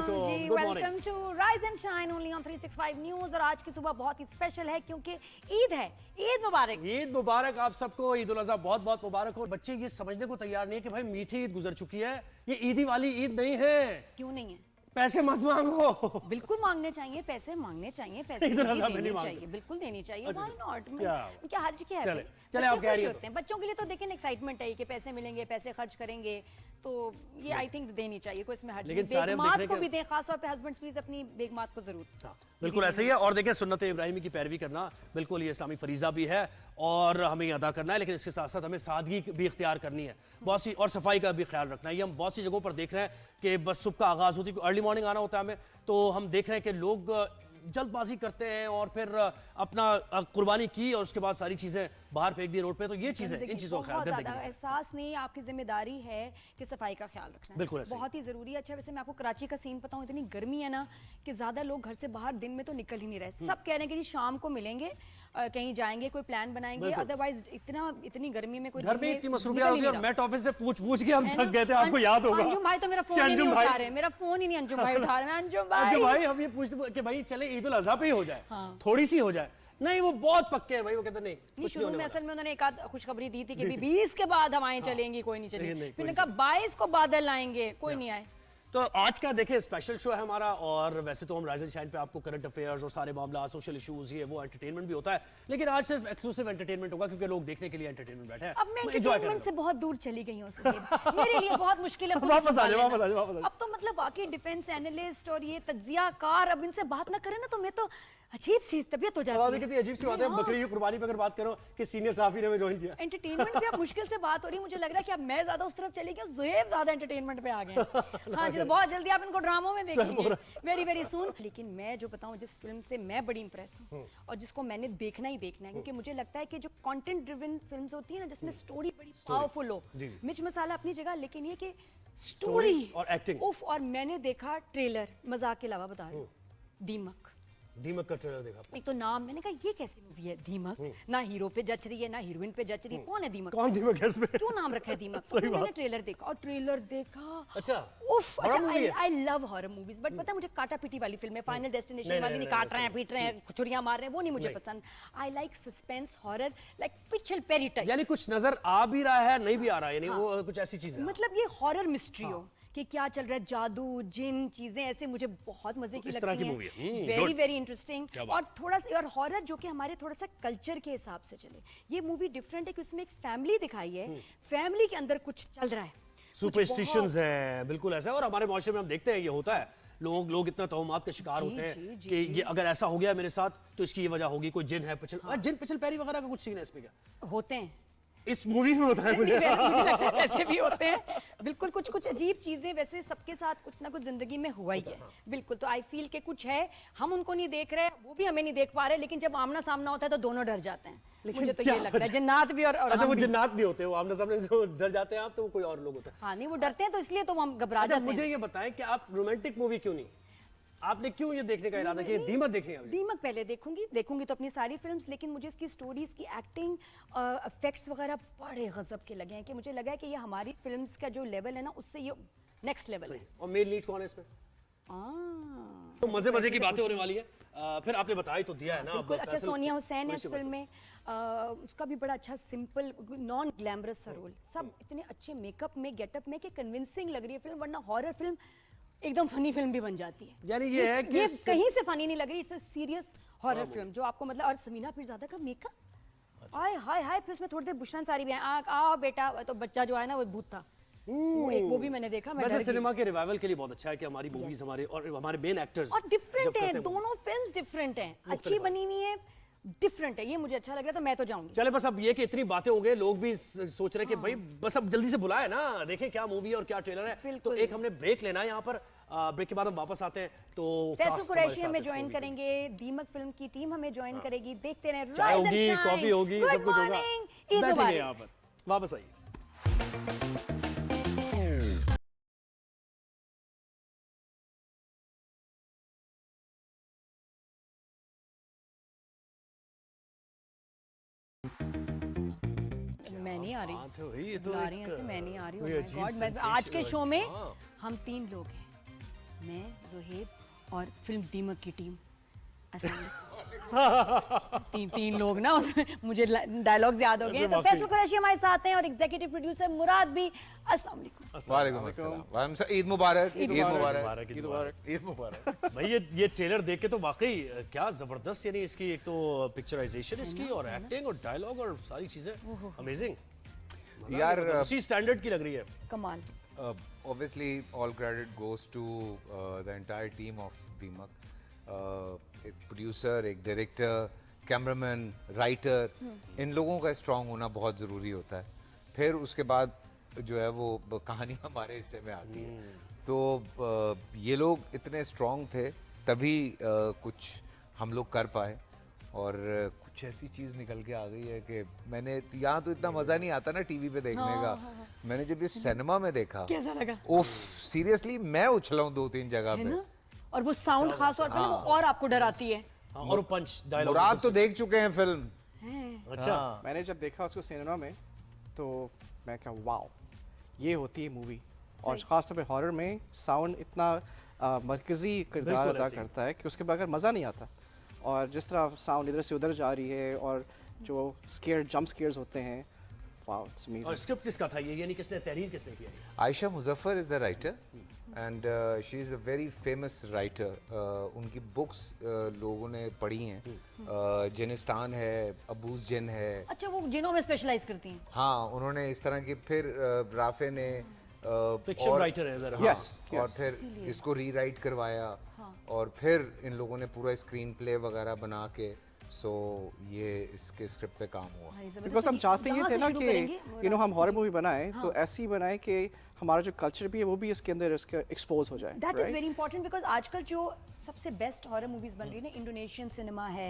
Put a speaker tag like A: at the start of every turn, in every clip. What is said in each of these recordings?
A: Ji, welcome to rise and shine only on 365 news. और आज की सुबह बहुत ही स्पेशल है क्योंकि ईद है। ईद मुबारक।
B: ईद मुबारक आप सबको, ईद उल अज़हा बहुत बहुत मुबारक हो। बच्चे ये समझने को तैयार नहीं है कि भाई मीठी ईद गुजर चुकी है, ये ईदी वाली ईद नहीं है।
A: क्यों नहीं है?
B: पैसे मत मांगो।
A: बिल्कुल मांगने चाहिए, पैसे मांगने चाहिए, पैसे देने चाहिए, बिल्कुल देनी चाहिए। Why not? क्या हर्ज क्या है?
B: चले आप कह रही
A: होते हैं बच्चों के लिए तो देखें एक्साइटमेंट है कि पैसे मिलेंगे, पैसे खर्च करेंगे, तो ये आई थिंक देनी चाहिए, कोई इसमें हर्ज नहीं। बेगमात को भी दें, खासतौर पे हस्बैंड्स प्लीज अपनी बेगमात को जरूर।
B: बिल्कुल ऐसा ही है। और देखिए सुन्नत इब्राहिमी की पैरवी करना बिल्कुल ये इस्लामी फरीजा भी है और हमें अदा करना है, लेकिन इसके साथ साथ हमें सादगी भी इख्तियार करनी है बहुत सी, और सफाई का भी ख्याल रखना है। ये हम बहुत सी जगहों पर देख रहे हैं कि बस सुबह का आगाज होती है, अर्ली मॉर्निंग आना होता है हमें, तो हम देख रहे हैं कि लोग जल्दबाजी करते हैं और फिर अपना कुर्बानी की और उसके बाद सारी चीजें बाहर फेंक दी रोड पे। तो ये चीजें, इन चीजों का ख्याल रखना है।
A: एहसास नहीं, आपकी जिम्मेदारी है कि सफाई का ख्याल रखना
B: बिल्कुल
A: बहुत ही जरूरी है। अच्छा, वैसे मैं आपको कराची का सीन बताऊं, इतनी गर्मी है ना कि ज्यादा लोग घर से बाहर दिन में तो निकल ही नहीं रहे। सब कह रहे हैं कि शाम को मिलेंगे, कहीं जाएंगे, कोई प्लान बनाएंगे, अदरवाइज इतनी गर्मी में कोई
B: घर में इतनी मसरूफियत होती है। और मेट ऑफिस से पूछ के हम थक गए थे, आपको याद होगा।
A: अंजुम भाई तो मेरा फोन ही नहीं उठा रहे, मेरा फोन ही नहीं अंजुम भाई उठा रहे। अंजुम भाई हम
B: ये पूछते कि भाई चले ईद उल अज़हा पे ही हो जाए, थोड़ी सी हो जाए। नहीं, वो बहुत पक्के हैं भाई, वो कहते नहीं।
A: शुरू में असल में उन्होंने एक आध खुशखबरी दी थी कि 20 के बाद हवाएं चलेंगी, कोई नहीं चलेगी। फिर कहा 22 को बादल आएंगे, कोई नहीं आए।
B: तो आज का देखिए स्पेशल शो है हमारा। और वैसे तो हम राइज एंड शाइन पे आपको करंट अफेयर्स और सारे मामला, सोशल इश्यूज, ये वो एंटरटेनमेंट भी होता है, लेकिन आज सिर्फ एक्सक्लूसिव एंटरटेनमेंट होगा क्योंकि लोग देखने के लिए एंटरटेनमेंट बैठे हैं।
A: अब मैं एंटरटेनमेंट से बहुत दूर चली गई हूं मेरे लिए बहुत मुश्किल है।
B: वापस आ जाओ।
A: अब तो मतलब वाकई डिफेंस एनालिस्ट और ये तज्जियाकार, अब इनसे बात ना करें ना तो मैं तो अजीब सी तबीयत हो जाती है।
B: कितनी अजीब सी बात है। बकरी की कुर्बानी पे अगर बात करो कि सीनियर साफी ने ज्वाइन किया
A: एंटरटेनमेंट पे, अब मुश्किल से बात हो रही है। मुझे लग रहा है कि अब मैं ज्यादा उस तरफ चली गई, ज़ुहैब ज्यादा एंटरटेनमेंट पे आ गए। हाँ जी, तो बहुत जल्दी आप इनको ड्रामों में देखेंगे, वेरी वेरी सून। लेकिन मैं जो बताऊं, जिस फिल्म से मैं बड़ी इंप्रेस हूं और जिसको मैंने देखना ही देखना है, क्योंकि मुझे लगता है कि जो कंटेंट ड्रिवन फिल्म्स होती है ना, जिसमें स्टोरी बड़ी पावरफुल हो, मिर्च मसाला अपनी जगह, लेकिन ये कि स्टोरी
B: और एक्टिंग
A: उफ। और मैंने देखा ट्रेलर, मजाक के अलावा बता रही हूँ,
B: दीमक का ट्रेलर देखा।
A: एक तो नाम, मैंने कहा ये कैसी मूवी है दीमक, ना हीरो पे जच रही है ना हीरोइन पे जच रही है। कौन है दीमक?
B: कौन दीमक है इसमें?
A: क्यों नाम रखा है दीमक? तो मैंने ट्रेलर देखा और ट्रेलर देखा,
B: अच्छा
A: उफ। अच्छा, I love horror movies, but पता है मुझे काटा पीटी वाली फिल्में, फाइनल डेस्टिनेशन वाली नहीं, काट रहे हैं, पीट रहे हैं, छुरियां मार रहे हैं, वो नहीं मुझे पसंद। I like suspense horror, like पिछल पेरी टाइप।
B: यानी कुछ नजर आ भी रहा है, नहीं भी आ रहा है, यानी वो कुछ ऐसी चीज है,
A: मतलब ये हॉरर मिस्ट्री हो कि क्या चल रहा है, जादू, जिन चीजें ऐसे, मुझे बहुत मजे की लगती हैं। Very very interesting. और थोड़ा सा और हॉरर जो कि हमारे थोड़ा सा कल्चर के हिसाब से चले। ये मूवी डिफरेंट है कि उसमें एक फैमिली दिखाई है, फैमिली के अंदर कुछ चल रहा है,
B: सुपरस्टिशंस है, बिल्कुल ऐसा है। और हमारे माशरे में हम देखते हैं ये होता है, लोग इतना तोहमात का शिकार होते हैं कि ये अगर ऐसा हो गया मेरे साथ तो इसकी ये वजह होगी, कोई जिन है, जिन पिछल पैरी वगैरह का कुछ सीन है इसमें क्या
A: होते हैं,
B: इस मूवी में होता है। मुझे
A: लगता है वैसे भी होते हैं, बिल्कुल कुछ अजीब चीजें वैसे सबके साथ कुछ ना कुछ जिंदगी में हुआ ही है। बिल्कुल, तो आई फील के कुछ है, हम उनको नहीं देख रहे, वो भी हमें नहीं देख पा रहे, लेकिन जब आमना सामना होता है तो दोनों डर जाते हैं। मुझे तो ये लगता है जिन्नात भी और
B: अच्छा, वो जिन्नात नहीं होते, वो आमना सामने से डर जाते हैं आप, तो वो कोई और लोग होते हैं।
A: हाँ नहीं, वो डरते हैं तो इसलिए तो हम घबरा जाते हैं।
B: मुझे ये बताएं कि आप रोमांटिक मूवी क्यों नहीं, आपने क्यों ये देखने का इरादा किया? दीमक देखनी है?
A: दीमक पहले देखूंगी तो अपनी सारी फिल्म्स, लेकिन मुझे इसकी स्टोरीज की एक्टिंग, इफेक्ट्स वगैरह बड़े गजब के लगे हैं कि मुझे लगा है कि ये हमारी फिल्म्स का जो लेवल है ना, उससे ये नेक्स्ट लेवल है।
B: और मेन लीड कौन है इसमें? तो मजे की बातें होने वाली है। फिर आपने बताया तो दिया है ना।
A: बिल्कुल, अच्छा सोनिया हुसैन है इस फिल्म में, उसका भी बड़ा अच्छा सिंपल नॉन ग्लैमरस सा रोल, सब इतने अच्छे मेकअप में, गेटअप में कि कन्विंसिंग लग रही है फिल्म। वरना हॉरर फिल्म एकदम फनी फिल्म भी बन जाती है,
B: यानी ये है कि
A: ये कहीं से फनी नहीं लग रही, it's a serious horror film जो आपको मतलब। और समीना पीरज़ादा का मेकअप, हाय हाय हाय। फिर उसमें थोड़ी देर बुशरन सारी भी आ बेटा, तो बच्चा जो है ना वो भूत था, वो भी मैंने देखा।
B: वैसे सिनेमा के रिवाइवल के लिए बहुत अच्छा है कि हमारी मूवीज हमारे और हमारे मेन एक्टर्स
A: और डिफरेंट हैं, दोनों फिल्म्स डिफरेंट हैं, अच्छी बनी हुई है, डिफरेंट है, ये मुझे अच्छा लग रहा है, तो मैं तो जाऊंगी।
B: चले बस अब ये कि इतनी बातें हो गई, लोग भी सोच रहे हैं कि भाई बस अब जल्दी से बुलाए ना, देखें क्या मूवी और क्या ट्रेलर है। तो एक हमने ब्रेक लेना है यहाँ पर, ब्रेक के बाद हम वापस आते हैं। तो
A: फैसल कुरैशी हमें ज्वाइन करेंगे, दीमक फिल्म की टीम हमें ज्वाइन करेगी, देखते रहे,
B: चाय होगी, कॉफी होगी, सब कुछ होगा, बैठेंगे यहाँ पर। वापस आइए।
A: मैं नहीं आ रही,
B: तो
A: बुला रही हैं, मैं नहीं आ रही हूँ। आज के शो में हम 3 लोग हैं, मैं ज़ुहैब और फिल्म दीमक की टीम। तीन लोग ना उसमें मुझे डायलॉग्स याद हो गए। तो फैसल कुरैशी हमारे साथ हैं और एग्जीक्यूटिव प्रोड्यूसर मुराद भी। अस्सलाम वालेकुम।
C: वालेकुम अस्सलाम। ईद मुबारक। ईद मुबारक।
B: ईद मुबारक।
C: ईद मुबारक।
B: भाई ये ट्रेलर देख के तो वाकई क्या जबरदस्त, यानी इसकी एक तो पिक्चराइजेशन इसकी और एक्टिंग और डायलॉग और सारी चीजें अमेजिंग
C: यार
B: उसी स्टैंडर्ड की लग रही है।
A: कमाल।
C: obviously all credit goes to the entire team of Deemak. एक प्रोड्यूसर, एक डायरेक्टर, कैमरामैन, राइटर, इन लोगों का स्ट्रांग होना बहुत ज़रूरी होता है। फिर उसके बाद जो है वो कहानी हमारे हिस्से में आती है। तो ये लोग इतने स्ट्रांग थे तभी कुछ हम लोग कर पाए और कुछ ऐसी चीज़ निकल के आ गई है कि मैंने यहाँ तो इतना मज़ा नहीं आता ना टीवी पे देखने का। मैंने जब ये सिनेमा में देखा,
A: कैसा लगा?
C: ओफ सीरियसली मैं उछला हूँ 2-3 जगह पे।
A: और वो साउंड खास तौर पर वो और आपको डराती है।
B: और पंच डायलॉग
C: मुराद तो देख चुके हैं फिल्म।
B: अच्छा
D: मैंने जब देखा उसको सिनेमा में तो मैं कहा वाओ, ये होती है मूवी। और ख़ास तौर पे हॉरर में साउंड इतना मरकज़ी किरदार
B: बिल्कुल
D: अदा
B: ऐसे ही।
D: करता है कि उसके बगैर मज़ा नहीं आता। और जिस तरह साउंड इधर से उधर जा रही है और जो जंप स्केयर्स होते हैं, वाओ इट्स
B: और
D: अमेजिंग।
B: स्क्रिप्ट किसका था ये, यानी किसने तहरीर किसने किया ये?
C: Ayesha Muzaffar is the writer and she is a very famous writer. उनकी बुक्स लोगों ने पढ़ी हैं। जिनिस्तान है, अबूज जिन है।
A: अच्छा, वो जिनों में स्पेशलाइज करती हैं।
C: हाँ, उन्होंने इस तरह की फिर राफे ने
B: फिक्शन राइटर है जरा।
D: Yes,
C: और
D: yes.
C: फिर इसको रीराइट करवाया और फिर इन लोगों ने पूरा स्क्रीन प्ले वगैरह बना के ये इसके स्क्रिप्ट पे काम हुआ।
D: बिकॉज हम चाहते ये थे ना कि हम हॉरर मूवी बनाएं तो ऐसी बनाएं कि हमारा जो कल्चर भी है वो भी इसके अंदर इसका एक्सपोज हो जाए।
A: That is very important because आजकल जो सबसे बेस्ट हॉरर मूवीज बन रही है ना, इंडोनेशियन सिनेमा है,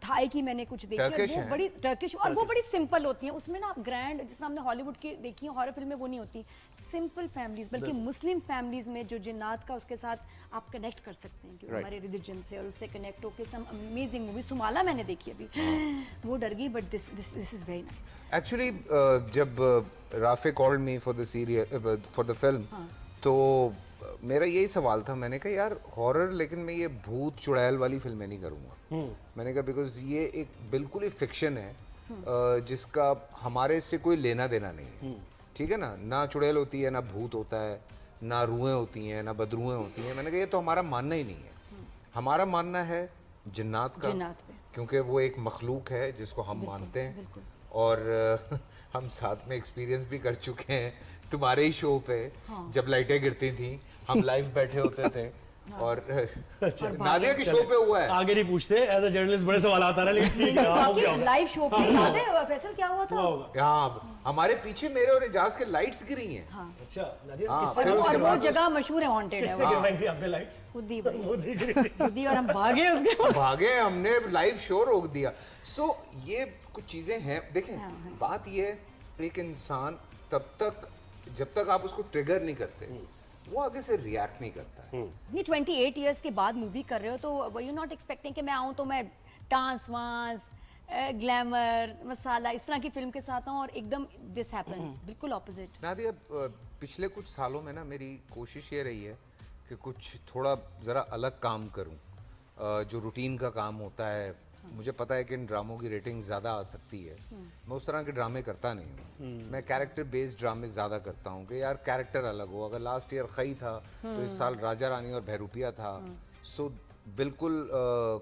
A: थाई की मैंने कुछ देखी और
C: Turkish
A: वो
C: है।
A: बड़ी टर्किश और वो बड़ी सिंपल होती हैं। उसमें ना आप ग्रैंड, जिस तरह हमने हॉलीवुड की देखी है हॉरर फिल्में, वो नहीं होती। सिंपल फैमिलीज, बल्कि मुस्लिम फैमिलीज में जो जिन्नात का उसके साथ आप कनेक्ट कर सकते हैं कि वो हमारे रिलीजन से, और उससे कनेक्ट होकर सम अमेजिंग मूवी। सुमाला मैंने देखी अभी, वो डर गई, but this is very nice.
C: Actually जब Rafay called me for the serial for the film, तो मेरा यही सवाल था। मैंने कहा यार हॉरर, लेकिन मैं ये भूत चुड़ैल वाली फिल्में नहीं करूँगा। मैंने कहा बिकॉज ये एक बिल्कुल ही फिक्शन है जिसका हमारे से कोई लेना देना नहीं है। ठीक है ना चुड़ैल होती है, ना भूत होता है, ना रूहें होती हैं, ना बदरूहें होती हैं। मैंने कहा ये तो हमारा मानना ही नहीं है। हमारा मानना है जिन्नात का,
A: जिन्नात पे।
C: क्योंकि वो एक मखलूक है जिसको हम मानते हैं। और हम साथ में एक्सपीरियंस भी कर चुके हैं तुम्हारे ही शो पे। जब लाइटें गिरती थी हम लाइव बैठे होते थे और नादिया के शो पे हुआ है।
B: आगे नहीं पूछते, एज अ जर्नलिस्ट बड़े सवाल आता रहा, लेकिन ठीक है हो गया होगा।
A: लाइव शो पे याद है फैसल क्या हुआ था?
C: हाँ, हमारे पीछे मेरे और एजाज के लाइट्स गिरी हैं।
B: अच्छा नादिया,
C: हाँ,
B: किससे
C: फिर
A: और
C: उसके
A: वो
C: बाद
A: जगह मशहूर है, हॉन्टेड है
B: किससे
A: वो।
B: गिरवाई थी आपने लाइट्स?
A: खुद ही और हम भागे उसके बाद।
C: भागे, हमने लाइव शो रोक दिया। ये कुछ चीजें हैं। देखें, बात ये है, एक इंसान जब तक आप उसको ट्रिगर नहीं करते वो आगे से रिएक्ट नहीं करता है।
A: नहीं, 28 इयर्स के बाद मूवी कर रहे हो तो वर यू नॉट एक्सपेक्टिंग कि मैं आऊँ तो मैं डांस वांस, ग्लैमर, मसाला, इस तरह की फिल्म के साथ आऊँ और एकदम दिस हैपेंस? बिल्कुल ऑपोजिट।
C: नादिया, पिछले कुछ सालों में ना मेरी कोशिश ये रही है कि कुछ थोड़ा ज़रा अलग काम करूं। जो रूटीन का काम होता है, मुझे पता है कि इन ड्रामों की रेटिंग ज़्यादा आ सकती है। मैं उस तरह के ड्रामे करता नहीं हूँ। मैं कैरेक्टर बेस्ड ड्रामे ज़्यादा करता हूँ कि यार कैरेक्टर अलग हो। अगर लास्ट ईयर खई था तो इस साल राजा रानी और बहरूपिया था। बिल्कुल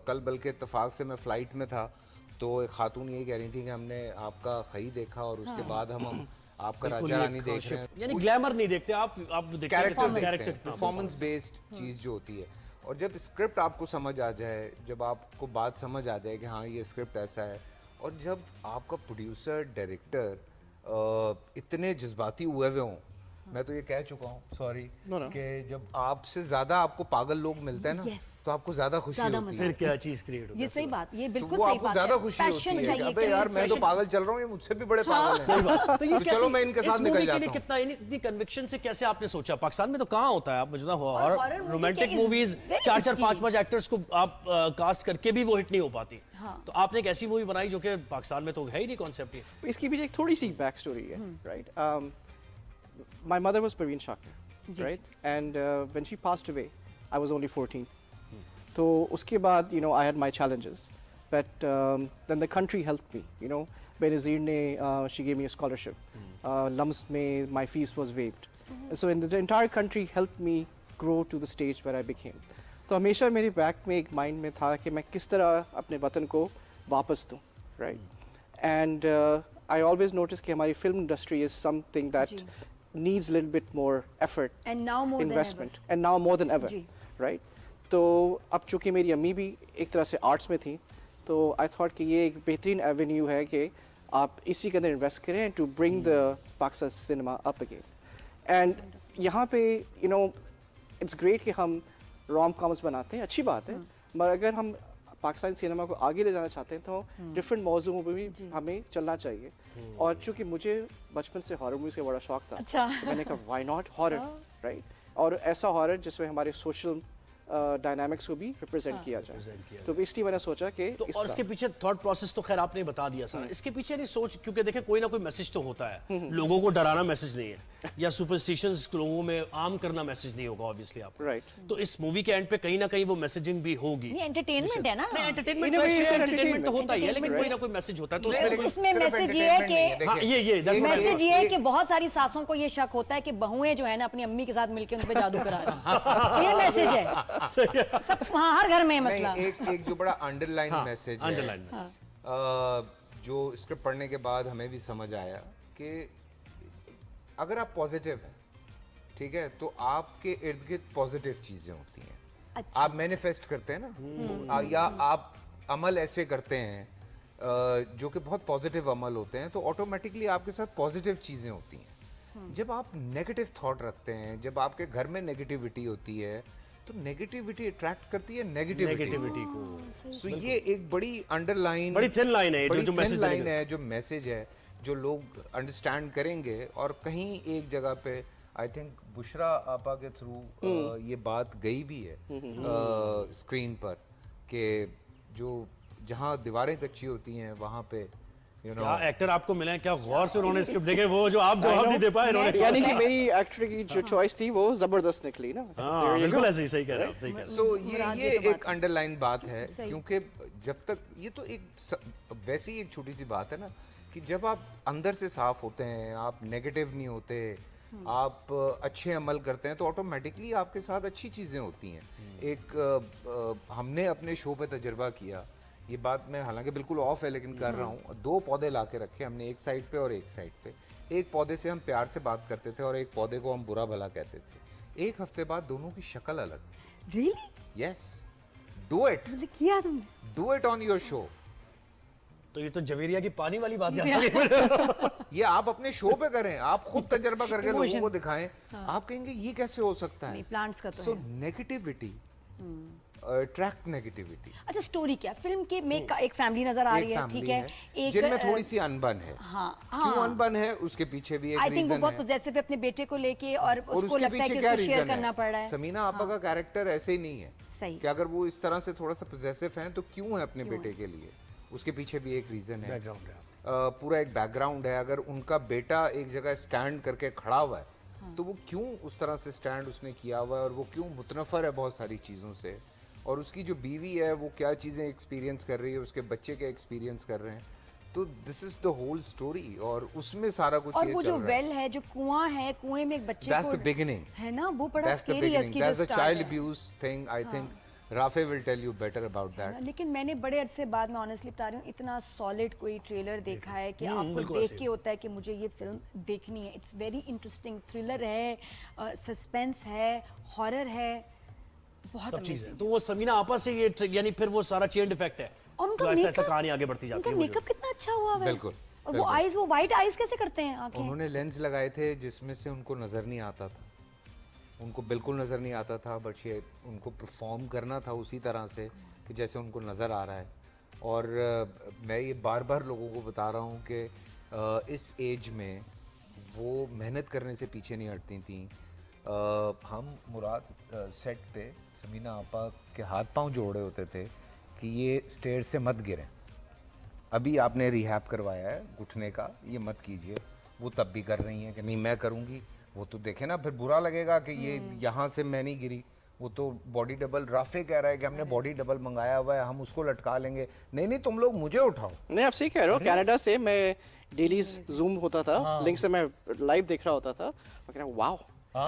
C: कल बल्कि इत्तेफाक से मैं फ़्लाइट में था तो एक खातून यही कह रही थी कि हमने आपका खई देखा और उसके बाद हम आपका राजा रानी देख रहे हैं।
B: यानी ग्लैमर नहीं देखते आप देखते हैं
C: कैरेक्टर परफॉर्मेंस बेस्ड चीज़ जो होती है। और जब स्क्रिप्ट आपको समझ आ जाए, जब आपको बात समझ आ जाए कि हाँ ये स्क्रिप्ट ऐसा है, और जब आपका प्रोड्यूसर डायरेक्टर इतने जज्बाती हुए हों, मैं तो ये कह चुका हूँ सॉरी कि जब आपसे ज्यादा आपको पागल लोग मिलते हैं ना तो आपको ज्यादा खुशी
A: ज्यादा
C: होती है।
B: फिर क्या चीज क्रिएट
A: ये सही बात, ये
C: तो
A: बिल्कुल
C: वो
A: सही
C: आपको
A: बात
C: ज्यादा
A: है।
C: खुशी होती
A: Passion
C: है कि
A: चाहिए,
C: अबे यार मैं तो
A: passion।
C: पागल चल रहा हूँ, ये मुझसे भी बड़े पागल
B: सही
C: हैं।
B: बात। तो ये
C: तो चलो मैं इनके साथ निकल जाता हूँ।
B: कितना इतनी कन्विक्शन से कैसे आपने सोचा? पाकिस्तान में तो कहाँ होता है, आप मुझे
A: horror movie
B: रोमांटिक
A: के
B: movies
A: is very
B: 4-4
A: risky।
B: 5-5 actors को आप कास्ट करके भी वो हिट नहीं हो पाती। तो आपने एक ऐसी मूवी बनाई जो कि पाकिस्तान में तो है ही नहीं कॉन्सेप्ट ये।
D: इसकी भी एक थोड़ी सी बैक स्टोरी है, right? My mother was Parveen Shakir, right? And when she passed away, I was only 14. तो उसके बाद I had my challenges, but then the country helped me. Benazir ने she gave me a scholarship. LUMS में my fees was waived. And so the entire country helped me grow to the stage where I became. तो हमेशा मेरे back में एक mind में था कि मैं किस तरह अपने वतन को वापस दूँ, right? And I always noticed कि हमारी film industry is something that needs a little bit more effort,
A: And now more than
D: investment,
A: ever.
D: and now more than ever,
A: ji.
D: right? तो अब चूँकि मेरी अम्मी भी एक तरह से आर्ट्स में थी, तो आई थॉट कि ये एक बेहतरीन एवेन्यू है कि आप इसी के अंदर इन्वेस्ट करें to bring the Pakistan cinema up again. And यहाँ पे इट्स ग्रेट कि हम रोम कॉम्स बनाते हैं, अच्छी बात है, मगर अगर हम पाकिस्तानी सिनेमा को आगे ले जाना चाहते हैं तो डिफरेंट मौजूओं पर भी हमें चलना चाहिए. और चूँकि मुझे बचपन से हॉरर मूवीज़ का बड़ा शौक था,
A: अच्छा.
D: तो मैंने कहा व्हाई नॉट हॉरर, राइट? और ऐसा हॉरर जिसमें हमारे सोशल डायनामिक्स को भी रिप्रेजेंट किया जाए. तो इसलिए मैंने सोचा कि
B: तो और इसके पीछे थॉट प्रोसेस तो खैर आपने बता दिया सारा. इसके पीछे नहीं सोच, क्योंकि देखें कोई ना कोई मैसेज तो होता है. लोगों को डराना मैसेज नहीं है या सुपरस्टिशंस लोगों में आम करना मैसेज नहीं होगा ऑब्वियसली आपको.
D: राइट.
B: तो इस मूवी के एंड पे कहीं ना कहीं वो मैसेजिंग भी होगी.
A: नहीं, एंटरटेनमेंट है ना.
B: नहीं, entertainment
D: In a way, it's
B: entertainment तो
D: entertainment.
B: होता ही है, लेकिन कोई ना कोई मैसेज होता है. तो
C: नहीं,
B: उसमें
C: लेकिन
A: इसमें
C: सिर्फ
A: मैसेज ये है
C: entertainment नहीं
A: कि
B: हाँ, ये that's what I
A: message
B: was-
A: ये है कि बहुत सारी सासों को ये शक होता है कि बहुएं जो है ना अपनी अम्मी के साथ मिलकर उन पे जादू करा रही हैं. ये मैसेज है सब. हाँ, हर घर में है मसला.
C: नहीं, एक जो बड़ा अंडरलाइन मैसेज है,
B: underline message.
C: जो स्क्रिप्ट पढ़ने के बाद हमें भी समझ आया कि अगर आप पॉजिटिव हैं, ठीक है, तो आपके इर्द गिर्द पॉजिटिव चीजें होती हैं.
A: अच्छा.
C: आप मैनिफेस्ट करते हैं ना, या आप अमल ऐसे करते हैं जो कि बहुत पॉजिटिव अमल होते हैं, तो ऑटोमेटिकली आपके साथ पॉजिटिव चीजें होती हैं. जब आप नेगेटिव थॉट रखते हैं, जब आपके घर में नेगेटिविटी होती है, तो नेगेटिविटी अट्रैक्ट करती है नेगेटिविटी
B: नेगेटिविटी को.
C: सो ये एक बड़ी अंडरलाइन,
B: बड़ी thin line है ये,
C: बड़ी
B: जो
C: thin
B: message
C: line
B: देंगे.
C: है, जो मैसेज है, जो लोग अंडरस्टैंड करेंगे. और कहीं एक जगह पे आई थिंक बुशरा आपा के थ्रू ये बात गई भी है स्क्रीन पर कि जो जहाँ दीवारें कच्ची होती हैं वहाँ पे
B: क्या एक्टर आपको मिले हैं, क्या गौर से उन्होंने स्क्रिप्ट देखे, वो जो आप जवाब नहीं दे पाए उन्होंने.
D: यानी कि मेरी एक्टर की जो चॉइस थी वो जबरदस्त निकली ना.
B: हाँ, बिल्कुल ऐसे ही, सही कह रहे हैं आप, सही कह रहे हैं.
C: सो
A: मुराद
C: ये
A: ये तो
C: एक अंडरलाइन बात है, क्योंकि जब तक ये तो वैसी एक छोटी सी बात है ना कि जब आप अंदर से साफ होते हैं, आप नेगेटिव नहीं होते, आप अच्छे अमल करते हैं, तो ऑटोमेटिकली आपके साथ अच्छी चीज़ें होती हैं. एक हमने अपने शो पे तजर्बा किया, ये बात मैं हालांकि बिल्कुल ऑफ है लेकिन कर रहा हूँ. 2 पौधे ला के रखे हमने, एक साइड पे और एक साइड पे. एक पौधे से हम प्यार से बात करते थे और एक पौधे को हम बुरा भला कहते थे. एक हफ्ते बाद दोनों की शक्ल अलग.
A: रियली
C: यस, डू इट,
A: मतलब किया तुमने.
C: Do it on your show.
B: तो ये तो जवेरिया की पानी वाली बात याद आ गई.
C: ये आप अपने शो पे करें, आप खुद तजर्बा करके लोगों को दिखाएं. आप कहेंगे ये कैसे हो सकता है.
A: नहीं, प्लांट्स का तो
C: सो
A: है.
C: Negativity attract negativity.
A: अच्छा, स्टोरी क्या फिल्म के में एक फैमिली नजर आ रही है, ठीक है, एक
C: जिनमें थोड़ी सी अनबन है.
A: हाँ,
C: क्यों अनबन है उसके पीछे भी एक
A: आई थिंक वो
C: रीजन
A: बहुत
C: है.
A: पोजेसिव है अपने बेटे को लेके और
C: और
A: उसको
C: उसके
A: लगता है कि
C: पीछे क्या
A: उसको शेयर
C: रीजन
A: करना पड़ रहा
C: है.
A: है.
C: समीना आपा का कैरेक्टर ऐसे ही नहीं है.
A: सही.
C: कि अगर वो इस तरह से थोड़ा सा पोजेसिव हैं तो क्यों है अपने बेटे के लिए, उसके पीछे भी एक रीजन है.
B: बैकग्राउंड है.
C: पूरा एक बैकग्राउंड है. अगर उनका बेटा एक जगह स्टैंड करके खड़ा हुआ है तो वो क्यों उस तरह से स्टैंड उसने किया हुआ है, और वो क्यों मुतनफ़र है बहुत सारी चीज़ों से, और उसकी जो बीवी है वो क्या चीज़ें एक्सपीरियंस कर रही है, उसके बच्चे क्या एक्सपीरियंस कर रहे हैं. तो this is the whole story, और उसमें सारा कुछ
A: और
C: ये
A: वो
C: चल
A: जो
C: रहा है.
A: वेल है, जो कुआं है, कुएं में एक बच्चे
C: That's
A: को
C: the beginning.
A: है ना, वो बड़ा
C: That's the
A: स्केरी है
C: beginning.
A: उसकी
C: That's
A: जो
C: the
A: start
C: child
A: है.
C: abuse thing. I think Rafe will tell you better about that.
A: लेकिन मैंने बड़े अरसे बाद, मैं ऑनेस्टली बता रही हूँ, इतना सॉलिड कोई ट्रेलर देखा है कि आपको
B: बिल्कुल
A: देख
B: ऐसे
A: के होता है कि मुझे ये फिल्म देखनी है. It's very interesting. थ्रिलर है, सस्पेंस है, हॉरर है, बहुत
B: सब चीजें.
A: amazing.
B: तो वो समीना आपा से ये यानी फिर वो सारा चेन इफेक्ट है,
A: और उनका
B: जो आहिस्ता आहिस्ता
A: makeup-
B: कहानी आगे बढ़ती जाती
A: उनका
B: है.
A: मेकअप कितना अच्छा हुआ है.
C: बिल्कुल,
A: और वो
C: बिल्कुल.
A: आईज, वो वाइट आईज कैसे करते हैं आंखें.
C: उन्होंने लेंस लगाए थे जिसमें से उनको नज़र नहीं आता था. उनको बिल्कुल नज़र नहीं आता था, बट ये उनको परफॉर्म करना था उसी तरह से कि जैसे उनको नज़र आ रहा है. और मैं ये बार बार लोगों को बता रहा हूँ कि इस एज में वो मेहनत करने से पीछे नहीं हटती थी. हम मुराद सेट पे समीना आपा के हाथ पांव जोड़े होते थे कि ये स्टेयर से मत गिरें, अभी आपने रिहैब करवाया है घुटने का, ये मत कीजिए. वो तब भी कर रही हैं कि नहीं मैं करूँगी. वो तो देखे ना, फिर बुरा लगेगा कि ये यहाँ से मैं नहीं गिरी, वो तो बॉडी डबल, राफे कह रहा है कि हमने बॉडी डबल मंगाया हुआ है, हम उसको लटका लेंगे। नहीं नहीं, तुम लोग मुझे उठाओ।
D: नहीं, आप सही कह रहे हो। कनाडा से मैं डेली जूम होता था, लिंक से मैं लाइव देख रहा होता था। मैं कह रहा वाओ,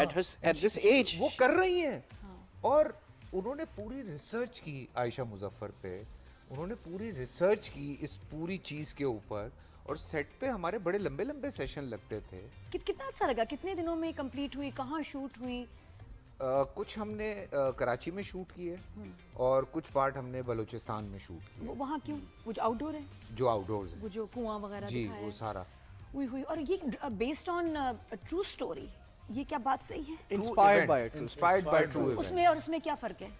D: एट दिस एज
C: वो कर रही हैं। और उन्होंने पूरी रिसर्च की आयशा मुजफ्फर पे, उन्होंने पूरी रिसर्च की इस पूरी चीज़ के ऊपर, और सेट पे हमारे बड़े लंबे लंबे सेशन लगते थे।
A: कितना अच्छा लगा, कितने दिनों में कंप्लीट हुई, कहाँ शूट हुई?
C: कुछ हमने कराची में शूट किए और कुछ पार्ट हमने बलूचिस्तान में शूट किए,
A: वहाँ क्यों? वो जो आउटडोर है,
C: जो आउटडोर्स
A: वो जो कुआं वगैरह
C: जी,
A: दिखाया
C: वो
A: है।
C: सारा
A: हुई हुई। और ये बेस्ड ऑन ट्रू स्टोरी, ये क्या बात सही है?
D: इंस्पायर्ड बाय
C: ट्रू
A: उसमें और उसमें क्या फर्क है?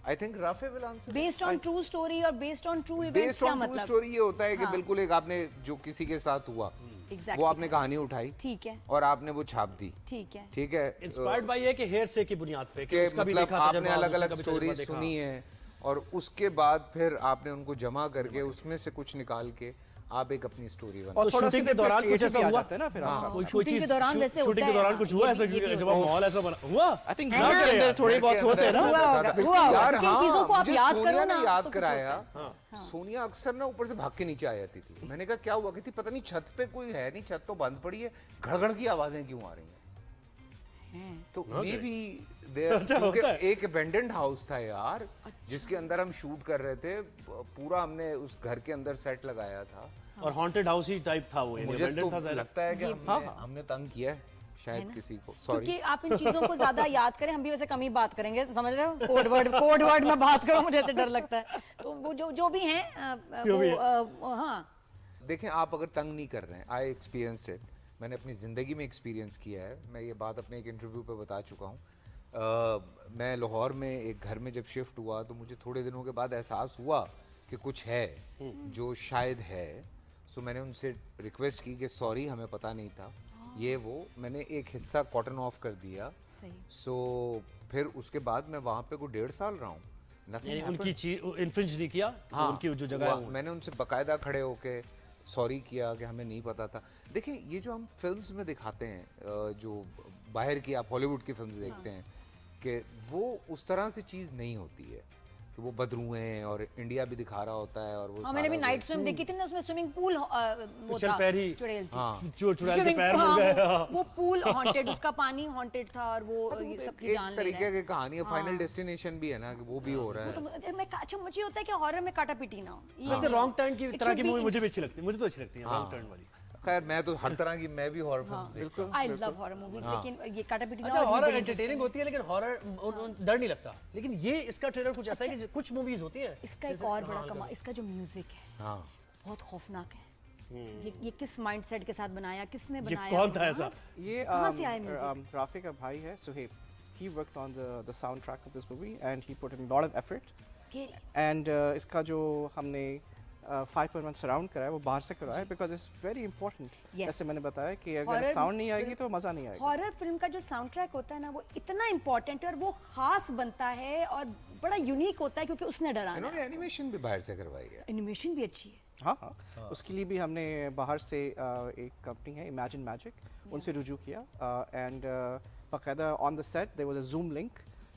C: I think Rafay will answer.
A: Based on true story और based on true events
C: based
A: क्या
C: ऑन ट्रू
A: मतलब?
C: स्टोरी ये होता है कि
A: हाँ।
C: बिल्कुल एक आपने जो किसी के साथ हुआ,
A: Exactly.
C: वो आपने कहानी उठाई
A: ठीक है,
C: और आपने वो छाप दी।
A: ठीक है।
C: ठीक है,
B: इंस्पायर्ड बाय ये कि हेयर से की बुनियाद पे कि
C: कि
B: उसका भी
C: मतलब
B: देखा
C: आपने
B: तजुर्बा,
C: अलग
B: उसका
C: अलग
B: भी
C: स्टोरी
B: तजुर्बा देखा।
C: सुनी है और उसके बाद फिर आपने उनको जमा करके उसमें से कुछ निकाल के आप एक अपनी स्टोरी बना।
D: और
B: तो
D: थोड़ा
B: शूटिंग
D: सा
B: के दौरान कुछ ऐसा हुआ?
D: है ना फिर आपका।
B: कोई
A: शूटिंग
B: चीज
A: के दौरान वैसे
B: शूटिंग के
A: होता है,
B: दौरान
A: हाँ,
B: कुछ हुआ
A: ये
B: ऐसा
A: भी- ये भी
B: जब
A: होता है।
B: माहौल ऐसा बना हुआ?
D: आई थिंक
A: है ना?
D: घर के अंदर थोड़े बहुत होते हैं ना।
A: हुआ होगा, हुआ होगा।
C: यार
A: किन चीजों को आप
C: मुझे
A: याद
C: सोनिया
A: करो
C: ने
A: ना,
C: याद
A: तो कुछ
C: कराया।
A: होता है।
C: सोनिया अक्सर ना ऊपर से भाग के नीचे आ जाती थी। मैंने कहा क्या हुआ? कहती पता नहीं छत पे कोई है नहीं, छत तो बंद पड़ी है, घड़घड़ की आवाजें क्यों आ रही हैं? तो मे बी
B: अच्छा,
C: क्योंकि
B: होता है।
C: एक अबेंडेंड हाउस था यार, जिसके अंदर हम शूट कर रहे थे। पूरा हमने उस घर के अंदर सेट लगाया था।
B: और हॉन्टेड हाउस ही टाइप था वो, यानी
C: मुझे
B: abandoned था
C: तो
B: ज़ाहिर।
C: लगता है कि हमने तंग किया है शायद किसी को। सॉरी।
A: क्योंकि आप इन चीजों को ज्यादा याद करें, हम भी वैसे कम ही बात करेंगे, समझ रहे हो? कोड वर्ड में बात करो, मुझे ऐसे डर लगता है। तो वो जो भी हैं वो हाँ,
C: देखें, आप अगर तंग नहीं कर रहे हैं, आई एक्सपीरियंस इट, मैंने अपनी ज़िंदगी में एक्सपीरियंस किया है। मैं ये बात अपने एक इंटरव्यू पे बता चुका हूँ। मैं लाहौर में एक घर में जब शिफ्ट हुआ तो मुझे थोड़े दिनों के बाद एहसास हुआ कि कुछ है जो शायद है। सो मैंने उनसे रिक्वेस्ट की कि सॉरी, हमें पता नहीं था ये वो। मैंने एक हिस्सा कॉटन ऑफ कर दिया।
A: सही।
C: सो फिर उसके बाद मैं वहाँ पे कोई 1.5 साल रहा हूँ। Nothing
B: यानी
C: happened.
B: उनकी चीज इन्फ्रिंज नहीं किया, उनकी जो जगह है वो।
C: मैंने उनसे बकायदा खड़े होके सॉरी किया कि हमें नहीं पता था। देखिए, ये जो हम फिल्म्स में दिखाते हैं, जो बाहर की आप हॉलीवुड की फिल्म्स देखते हैं, कि वो उस तरह से चीज़ नहीं होती है कि वो बदरुएं और इंडिया भी दिखा रहा होता है और वो
A: हाँ, मैंने भी
C: सारा
A: नाइट स्विम देखी थी ना, उसमें स्विमिंग पूल वो
B: चल
A: था,
B: पैरी।
A: चुड़ैल थी।
B: चुड़ैल के
A: Swimming-
B: पैर
A: हाँ,
B: मिल गए।
A: वो पूल हॉन्टेड, उसका पानी हॉन्टेड था और वो
C: तो
A: ये
C: एक-
A: सबकी जान
C: एक
A: ले रहा
C: तरीके
A: है।
C: की कहानी है। फाइनल डेस्टिनेशन भी है ना, कि वो भी हो रहा है।
A: तो मैं अच्छा, मुझे होता है कि हॉरर में काटा पीटी ना हो। ये
B: वैसे रॉन्ग टर्न की
A: It
B: तरह
A: should
B: की
A: be
B: मूवी मुझे भी अच्छी लगती है, मुझे तो अच्छी लगती है रॉन्ग टर्न वाली।
C: खैर, मैं तो हर तरह की, मैं भी हॉरर फिल्म्स देखता हूँ।
A: आई लव हॉरर मूवीज, लेकिन ये काटा पीटी ना
B: अच्छा,
A: हो, ये
B: हॉरर
A: बड़ी
B: एंटरटेनिंग होती है लेकिन हॉरर डर नहीं लगता। लेकिन ये इसका ट्रेलर कुछ ऐसा है कि कुछ मूवीज होती है
A: इसका एक और बड़ा कमाल, इसका जो म्यूजिक है
C: हाँ,
A: बहुत खौफनाक है। ये किस माइंडसेट के साथ बनाया, किसने
B: ये
A: बनाया?
B: कौन था
A: हाँ?
B: ऐसा?
D: ये
A: कहाँ से आया music?
D: राफे का भाई है Suhaib. He worked on the soundtrack of this movie and he put in a lot of effort.
A: Scary.
D: And इसका जो हमने 5.1 सराउंड कराया वो बाहर से कराया because it's very important.
A: Yes.
D: जैसे मैंने बताया कि अगर
A: Horror
D: साउंड नहीं आएगी तो मज़ा नहीं आएगा.
A: हॉरर फिल्म का जो साउंड ट्रैक होता है ना, वो इतना इम्पोर्टेंट है और वो खास बनता है और बड़ा यूनिक होता है क्योंकि उसने डराना
C: इन्होंने एनिमेशन भी बाहर से करवाई है।
A: एनिमेशन भी अच्छी है।
D: हाँ हाँ, उसके लिए भी हमने बाहर से एक कंपनी है इमेजिन मैजिक, उनसे रुजू किया एंड बाकायदा on the set there was a Zoom link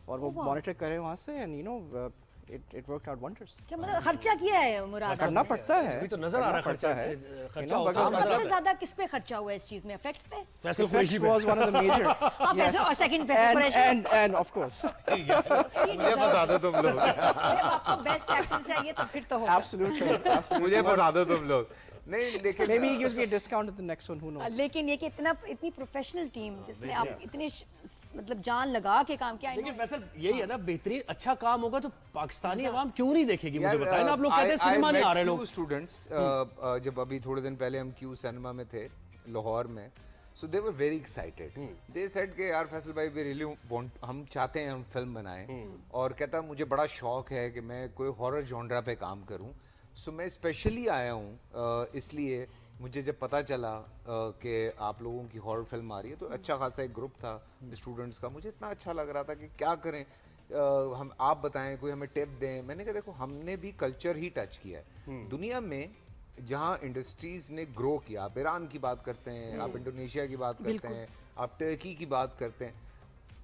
D: और वो
A: wow.
D: मॉनिटर करे वहाँ से and you know it worked out wonders.
A: क्या मतलब खर्चा किया है मुराद?
D: करना पड़ता है.
B: अभी तो नजर आ रहा है
D: करना पड़ता
B: खर्चा
D: है.
B: खर्चा
D: You know,
B: होता है।
D: because
A: सबसे ज्यादा किस पे खर्चा हुआ है इस चीज में? इफेक्ट्स पे?
B: फैसल
D: effects
B: कुरैशी पे।
D: was one of the major.
A: Faisal और second Faisal Qureshi.
D: And of course.
C: मुझे फंसा दो तुम लोग।
A: आपको बेस्ट एक्टर चाहिए तो फिर तो होगा।
D: Absolutely. Absolutely.
C: मुझे फंसा दो तुम लोग। नहीं, लेकिन
D: Maybe he gives me a discount at the next one. Who knows?
A: लेकिन ये कि इतनी प्रोफेशनल टीम जिसने आप इतने मतलब जान लगा के काम किया।
B: देखिए फैसल, यही है ना, बेहतरीन अच्छा काम होगा तो पाकिस्तानी आवाम क्यों नहीं देखेगी? मुझे
C: यार,
B: बताएं ना, आप लोग कहते हैं सिनेमा नहीं आ रहे लोग।
C: स्टूडेंट्स जब अभी थोड़े दिन पहले हम क्यू सिनेमा में थे लाहौर में, so they were very excited. They said के यार फैसल भाई वी रियली वांट, हम चाहते हैं हम फिल्म बनाएं, और कहता मुझे बड़ा शौक है कि मैं कोई हॉरर जॉनरा पे काम करूं। सो मैं स्पेशली आया हूं इसलिए, मुझे जब पता चला कि आप लोगों की हॉरर फिल्म आ रही है, तो अच्छा खासा एक ग्रुप था स्टूडेंट्स का, मुझे इतना अच्छा लग रहा था कि क्या करें, हम आप बताएं, कोई हमें टिप दें। मैंने कहा देखो, हमने भी कल्चर ही टच किया है। दुनिया में जहाँ इंडस्ट्रीज ने ग्रो किया, आप ईरान की बात करते हैं, आप इंडोनेशिया की बात करते हैं, आप टर्की की बात करते हैं,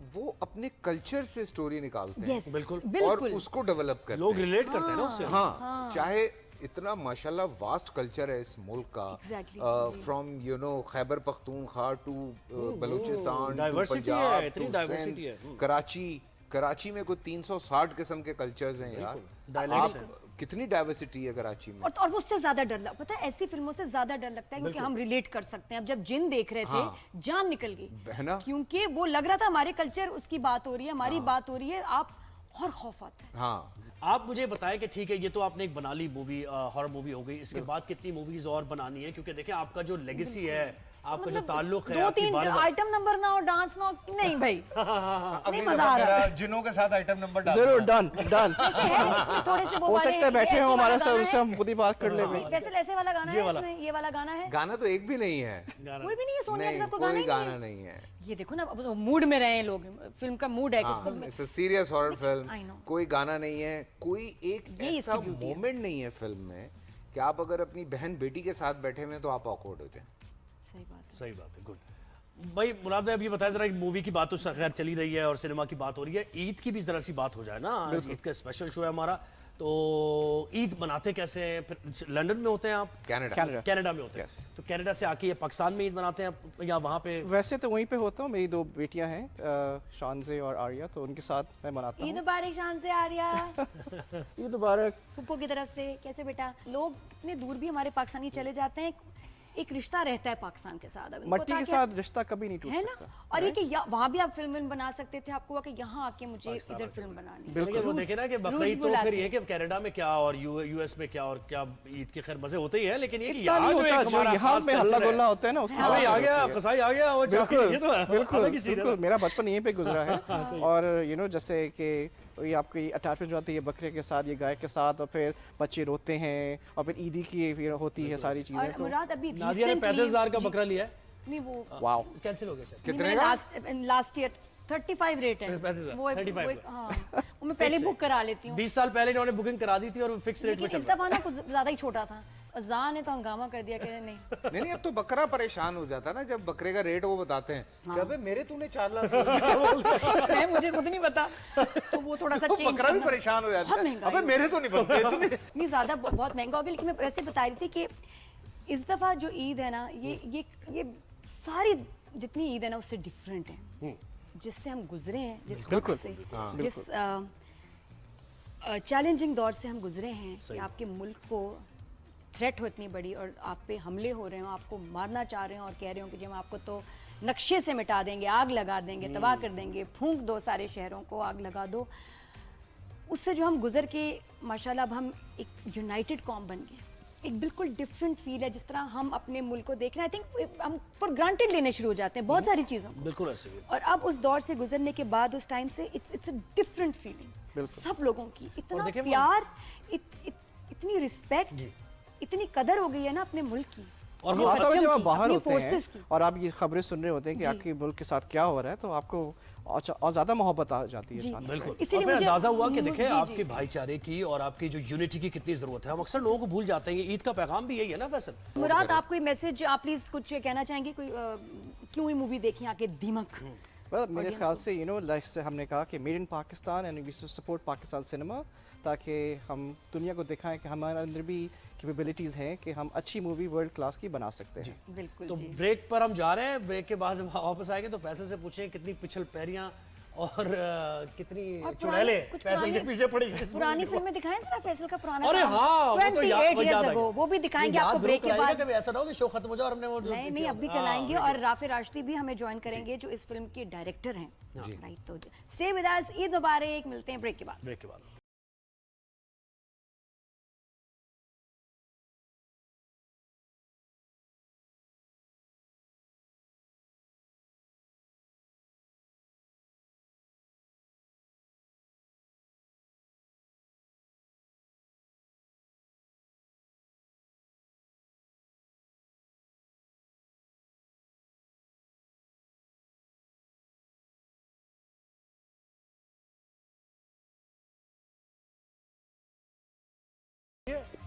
C: वो अपने कल्चर से स्टोरी निकालते हैं
A: Yes,
B: बिल्कुल।
C: और
A: बिल्कुल
C: उसको डेवलप करते
B: लोग
C: हैं।
B: रिलेट करते हैं ना उससे।
C: हाँ, चाहे इतना माशाल्लाह वास्ट कल्चर है इस मुल्क का,
A: Exactly.
C: From you know Khyber Pakhtunkhwa to Balochistan to
B: diversity है,
C: पंजाब
B: इतनी
C: टू
B: diversity है।
C: सिंध, कराची में कोई 360 किस्म के कल्चर्स हैं यार।
B: Dialects
C: आप कितनी डाइवर्सिटी है कराची में।
A: और उससे ज्यादा डर लगता, पता है ऐसी फिल्मों से ज्यादा डर लगता है क्योंकि हम रिलेट कर सकते हैं। अब जब जिन देख रहे थे जान निकल गई,
C: है ना?
A: क्योंकि वो लग रहा था हमारे कल्चर, उसकी बात हो रही है, हमारी बात हो रही है, आप और खौफ आता है।
C: हाँ,
B: आप मुझे बताएं कि ठीक है, ये तो आपने एक बना ली मूवी, हॉरर मूवी हो गई, इसके बाद कितनी मूवीज और बनानी है? क्योंकि देखिए आपका जो लेगेसी है, आपका जो ताल्लुक है,
A: दो
B: आपकी
A: तीन
B: वालिदा-
A: आइटम नंबर ना हो, डांस ना हो, नहीं भाई नहीं मजा आ रहा है।
C: जिनों के साथ आइटम नंबर
D: जरूर डन डन।
A: ऐसे है इसमें थोड़े से वो
D: हो
A: वाले,
D: सकता है बैठे
A: ऐसे
D: हो हमारे
A: वाला
D: साथ,
A: गाना
D: उससे
A: है।
D: हम खुद ही बात कर ले।
A: वैसे ऐसे वाला गाना है इसमें, ये वाला गाना है,
C: गाना तो एक भी नहीं है,
A: कोई भी नहीं है, सोनिया के
C: नहीं
A: साथ कोई गाना
C: कोई
A: ही
C: गाना
A: नहीं
C: नहीं है।
A: है। ये देखो ना, अब मूड में रहे हैं लोग, फिल्म का मूड है
C: हाँ,
A: कुछ
C: it's a serious horror
A: I
C: film,
A: know.
C: कोई गाना नहीं है, कोई एक
A: ये
C: ऐसा
A: इसकी beauty है।
C: मोमेंट नहीं है फिल्म में कि आप अगर अपनी बहन बेटी के साथ बैठे हुए हैं तो आप ऑकवर्ड हो जाए।
A: सही बात है।
B: सही बात है, गुड। भाई मुराद भाई, अब ये बताया जरा, मूवी की बात तो खैर चली रही है और सिनेमा की बात हो रही है, ईद की भी जरा सी बात हो जाए ना। आज ईद का स्पेशल शो है हमारा, तो ईद मनाते कैसे हैं? फिर लंदन में होते हैं आप?
C: कनाडा।
B: कनाडा में होते हैं, तो कनाडा से आके ये पाकिस्तान में ईद मनाते हैं या वहाँ पे?
D: वैसे तो वहीं पे होता हूँ, मेरी दो बेटियां हैं, शानजे और आर्या, तो उनके साथ मैं मनाता
A: ईद
D: हूँ।
A: मुबारक शान से आ रहा
D: ईद मुबारक।
A: फुप्पो की तरफ से। कैसे बेटा? लोग इतने दूर भी हमारे पाकिस्तानी चले जाते हैं, एक रिश्ता रहता है पाकिस्तान के साथ। अब इनको
D: मट्टी के
A: ताकि-
D: साथ रिश्ता कभी नहीं टूट
A: है ना?
D: सकता।
A: और ये कि वहाँ भी आप फिल्म बना सकते थे, आपको हुआ कि यहाँ आके मुझे इधर फिल्म बनानी है।
B: लेकिन वो देखे ना कि बकरीद
A: Roots
B: तो
A: बुलाते
B: फिर ये
A: हैं।
B: कि कनाडा में क्या और यूएस में क्या, और क्या ईद के खैर मजे होते ही है, लेकिन ये कि
D: इतना
B: यहाँ
D: नहीं
B: जो
D: होता,
B: एक
D: जो
B: हमारा
D: यहाँ
B: खास
D: पे हल्ला
B: culture है।
D: गुल्ला होता है ना, उसकी
B: अबे
D: बात
B: आ गया,
D: होती है।
B: कसाई आ गया, वो चाकी,
D: बिल्कुल
B: ये तो
D: बिल्कुल
B: अलग ही सीन है।
D: बिल्कुल, मेरा बचपन यहीं पे गुजरा है। और जैसे कि ये आपकी अटैचमेंट होती है बकरे के साथ, ये गाय के साथ, और फिर बच्चे रोते हैं, और फिर ईदी की फिर होती है सारी चीजें।
A: और
D: तो
A: मुराद अभी
B: नादिया ने 35,000 का बकरा लिया है,
A: नहीं वो
D: वाओ,
B: कैंसिल हो गया सर।
C: कितने का?
A: लास्ट ईयर 35 रेट है
B: 35,000,
A: वो
B: 35
A: हाँ, वो मैं पहले बुक करा लेती हूँ।
B: 20 साल पहले इन्होंने बुकिंग करा दी थी और फिक्स रेट में
A: लेकिन
B: चल
A: इस
B: रहा
A: दफा ना कुछ ज्यादा ही छोटा था, अजान ने तो हंगामा कर दिया कि नहीं।
C: नहीं, अब तो बकरा परेशान हो जाता है ना जब बकरे का रेट वो बताते हैं कि अबे मेरे तूने 4 लाख
A: मैं मुझे खुद नहीं पता, तो वो थोड़ा सा
C: तो
A: चेंज
C: बकरा भी परेशान हो जाता
A: बहुत
C: है,
A: महंगा
C: अबे
A: है।
C: मेरे तो नहीं बनते इतने।
A: नहीं ज्यादा बहुत महंगा हो गया। लेकिन मैं वैसे बता रही थी कि इस दफा जो ईद है ना, ये सारी जितनी ईद है ना उससे डिफरेंट है, जिससे हम गुजरे हैं, जिस वक्त से, जिस चैलेंजिंग दौर से हम गुजरे हैं कि आपके मुल्क को थ्रेट हो इतनी बड़ी और आप पे हमले हो रहे हो, आपको मारना चाह रहे हो और कह रहे हो कि जब आपको तो नक्शे से मिटा देंगे, आग लगा देंगे, तबाह कर देंगे, फूंक दो सारे शहरों को, आग लगा दो। उससे जो हम गुजर के माशाल्लाह अब हम एक यूनाइटेड कॉम बन गए, एक बिल्कुल डिफरेंट फील है। जिस तरह हम अपने मुल्क को देख रहे हैं, आई थिंक हम फॉर ग्रांटेड लेने शुरू हो जाते हैं बहुत सारी चीज़ों को।
B: बिल्कुल ऐसे ही।
A: और अब उस दौर से गुजरने के बाद उस टाइम से इट्स अ डिफरेंट फीलिंग सब लोगों की। इतना
B: देखिए वो-
A: प्यार, इतनी रिस्पेक्ट, इतनी कदर हो गई है ना अपने मुल्क की।
B: और
A: अपने
B: वो
D: खासा
A: बच्चों
D: जब आप
A: की,
D: बाहर
A: अपने
D: होते हैं
A: forces की।
D: और आप ये खबरें सुन रहे होते हैं कि आपके मुल्क के साथ क्या हो रहा है, तो आपको और ज्यादा मोहब्बत आ जाती है
A: जी।
D: अचानक।
B: बिल्कुल।
A: इसीलिए
B: और फिर
A: मुझे-
B: अंदाजा हुआ कि
A: जी,
B: देखें
A: जी।
B: आपके भाईचारे की और आपकी जो यूनिटी की कितनी जरूरत है। हम अक्सर लोगों को भूल जाते हैं, ये ईद का पैगाम भी यही है ना फैसल।
A: मुराद, आप कोई मैसेज, आप प्लीज कुछ कहना चाहेंगे? कोई क्यों ये मूवी देखी आके दीमक?
D: मेरे ख्याल से लाइक से हमने कहा कि made in Pakistan and we support Pakistan cinema, ताकि हम दुनिया को दिखाएं कि हमारे अंदर भी कैपेबिलिटीज़ हैं कि हम अच्छी मूवी वर्ल्ड क्लास की बना सकते हैं।
A: बिल्कुल
B: तो
A: जी।
B: ब्रेक पर हम जा रहे हैं, ब्रेक के बाद जब वापस आएंगे तो फैसल से पूछें कितनी पिछल पैरियां और कितनी
A: और
B: चुड़ैले
A: कुछ
B: फैसल के
A: पुरानी-
B: पीछे पड़ी इस
A: पुरानी
B: movie को।
A: फिल्में दिखाएं जरा, फैसल का पुराना
B: अरे
A: काम।
B: हाँ, वो तो
A: 28
B: वो
A: years
B: याद आ
A: ago,
B: गया।
A: वो भी दिखाएंगे
B: याद
A: आपको
B: जरूर
A: ब्रेक के
B: कराइएगा,
A: बाद।
B: कभी ऐसा ना हो कि शो खत्म हो जाए और हमने वो जो
A: नहीं,
B: किया।
A: अभी
B: हाँ,
A: चलाएंगे।
B: ब्रेक
A: और राफे राशिदी भी हमें ज्वाइन करेंगे जो इस फिल्म के डायरेक्टर हैं। राइट, तो स्टे विद अस। ईद मुबारक। मिलते हैं ब्रेक के बाद।
B: ब्रेक के बाद।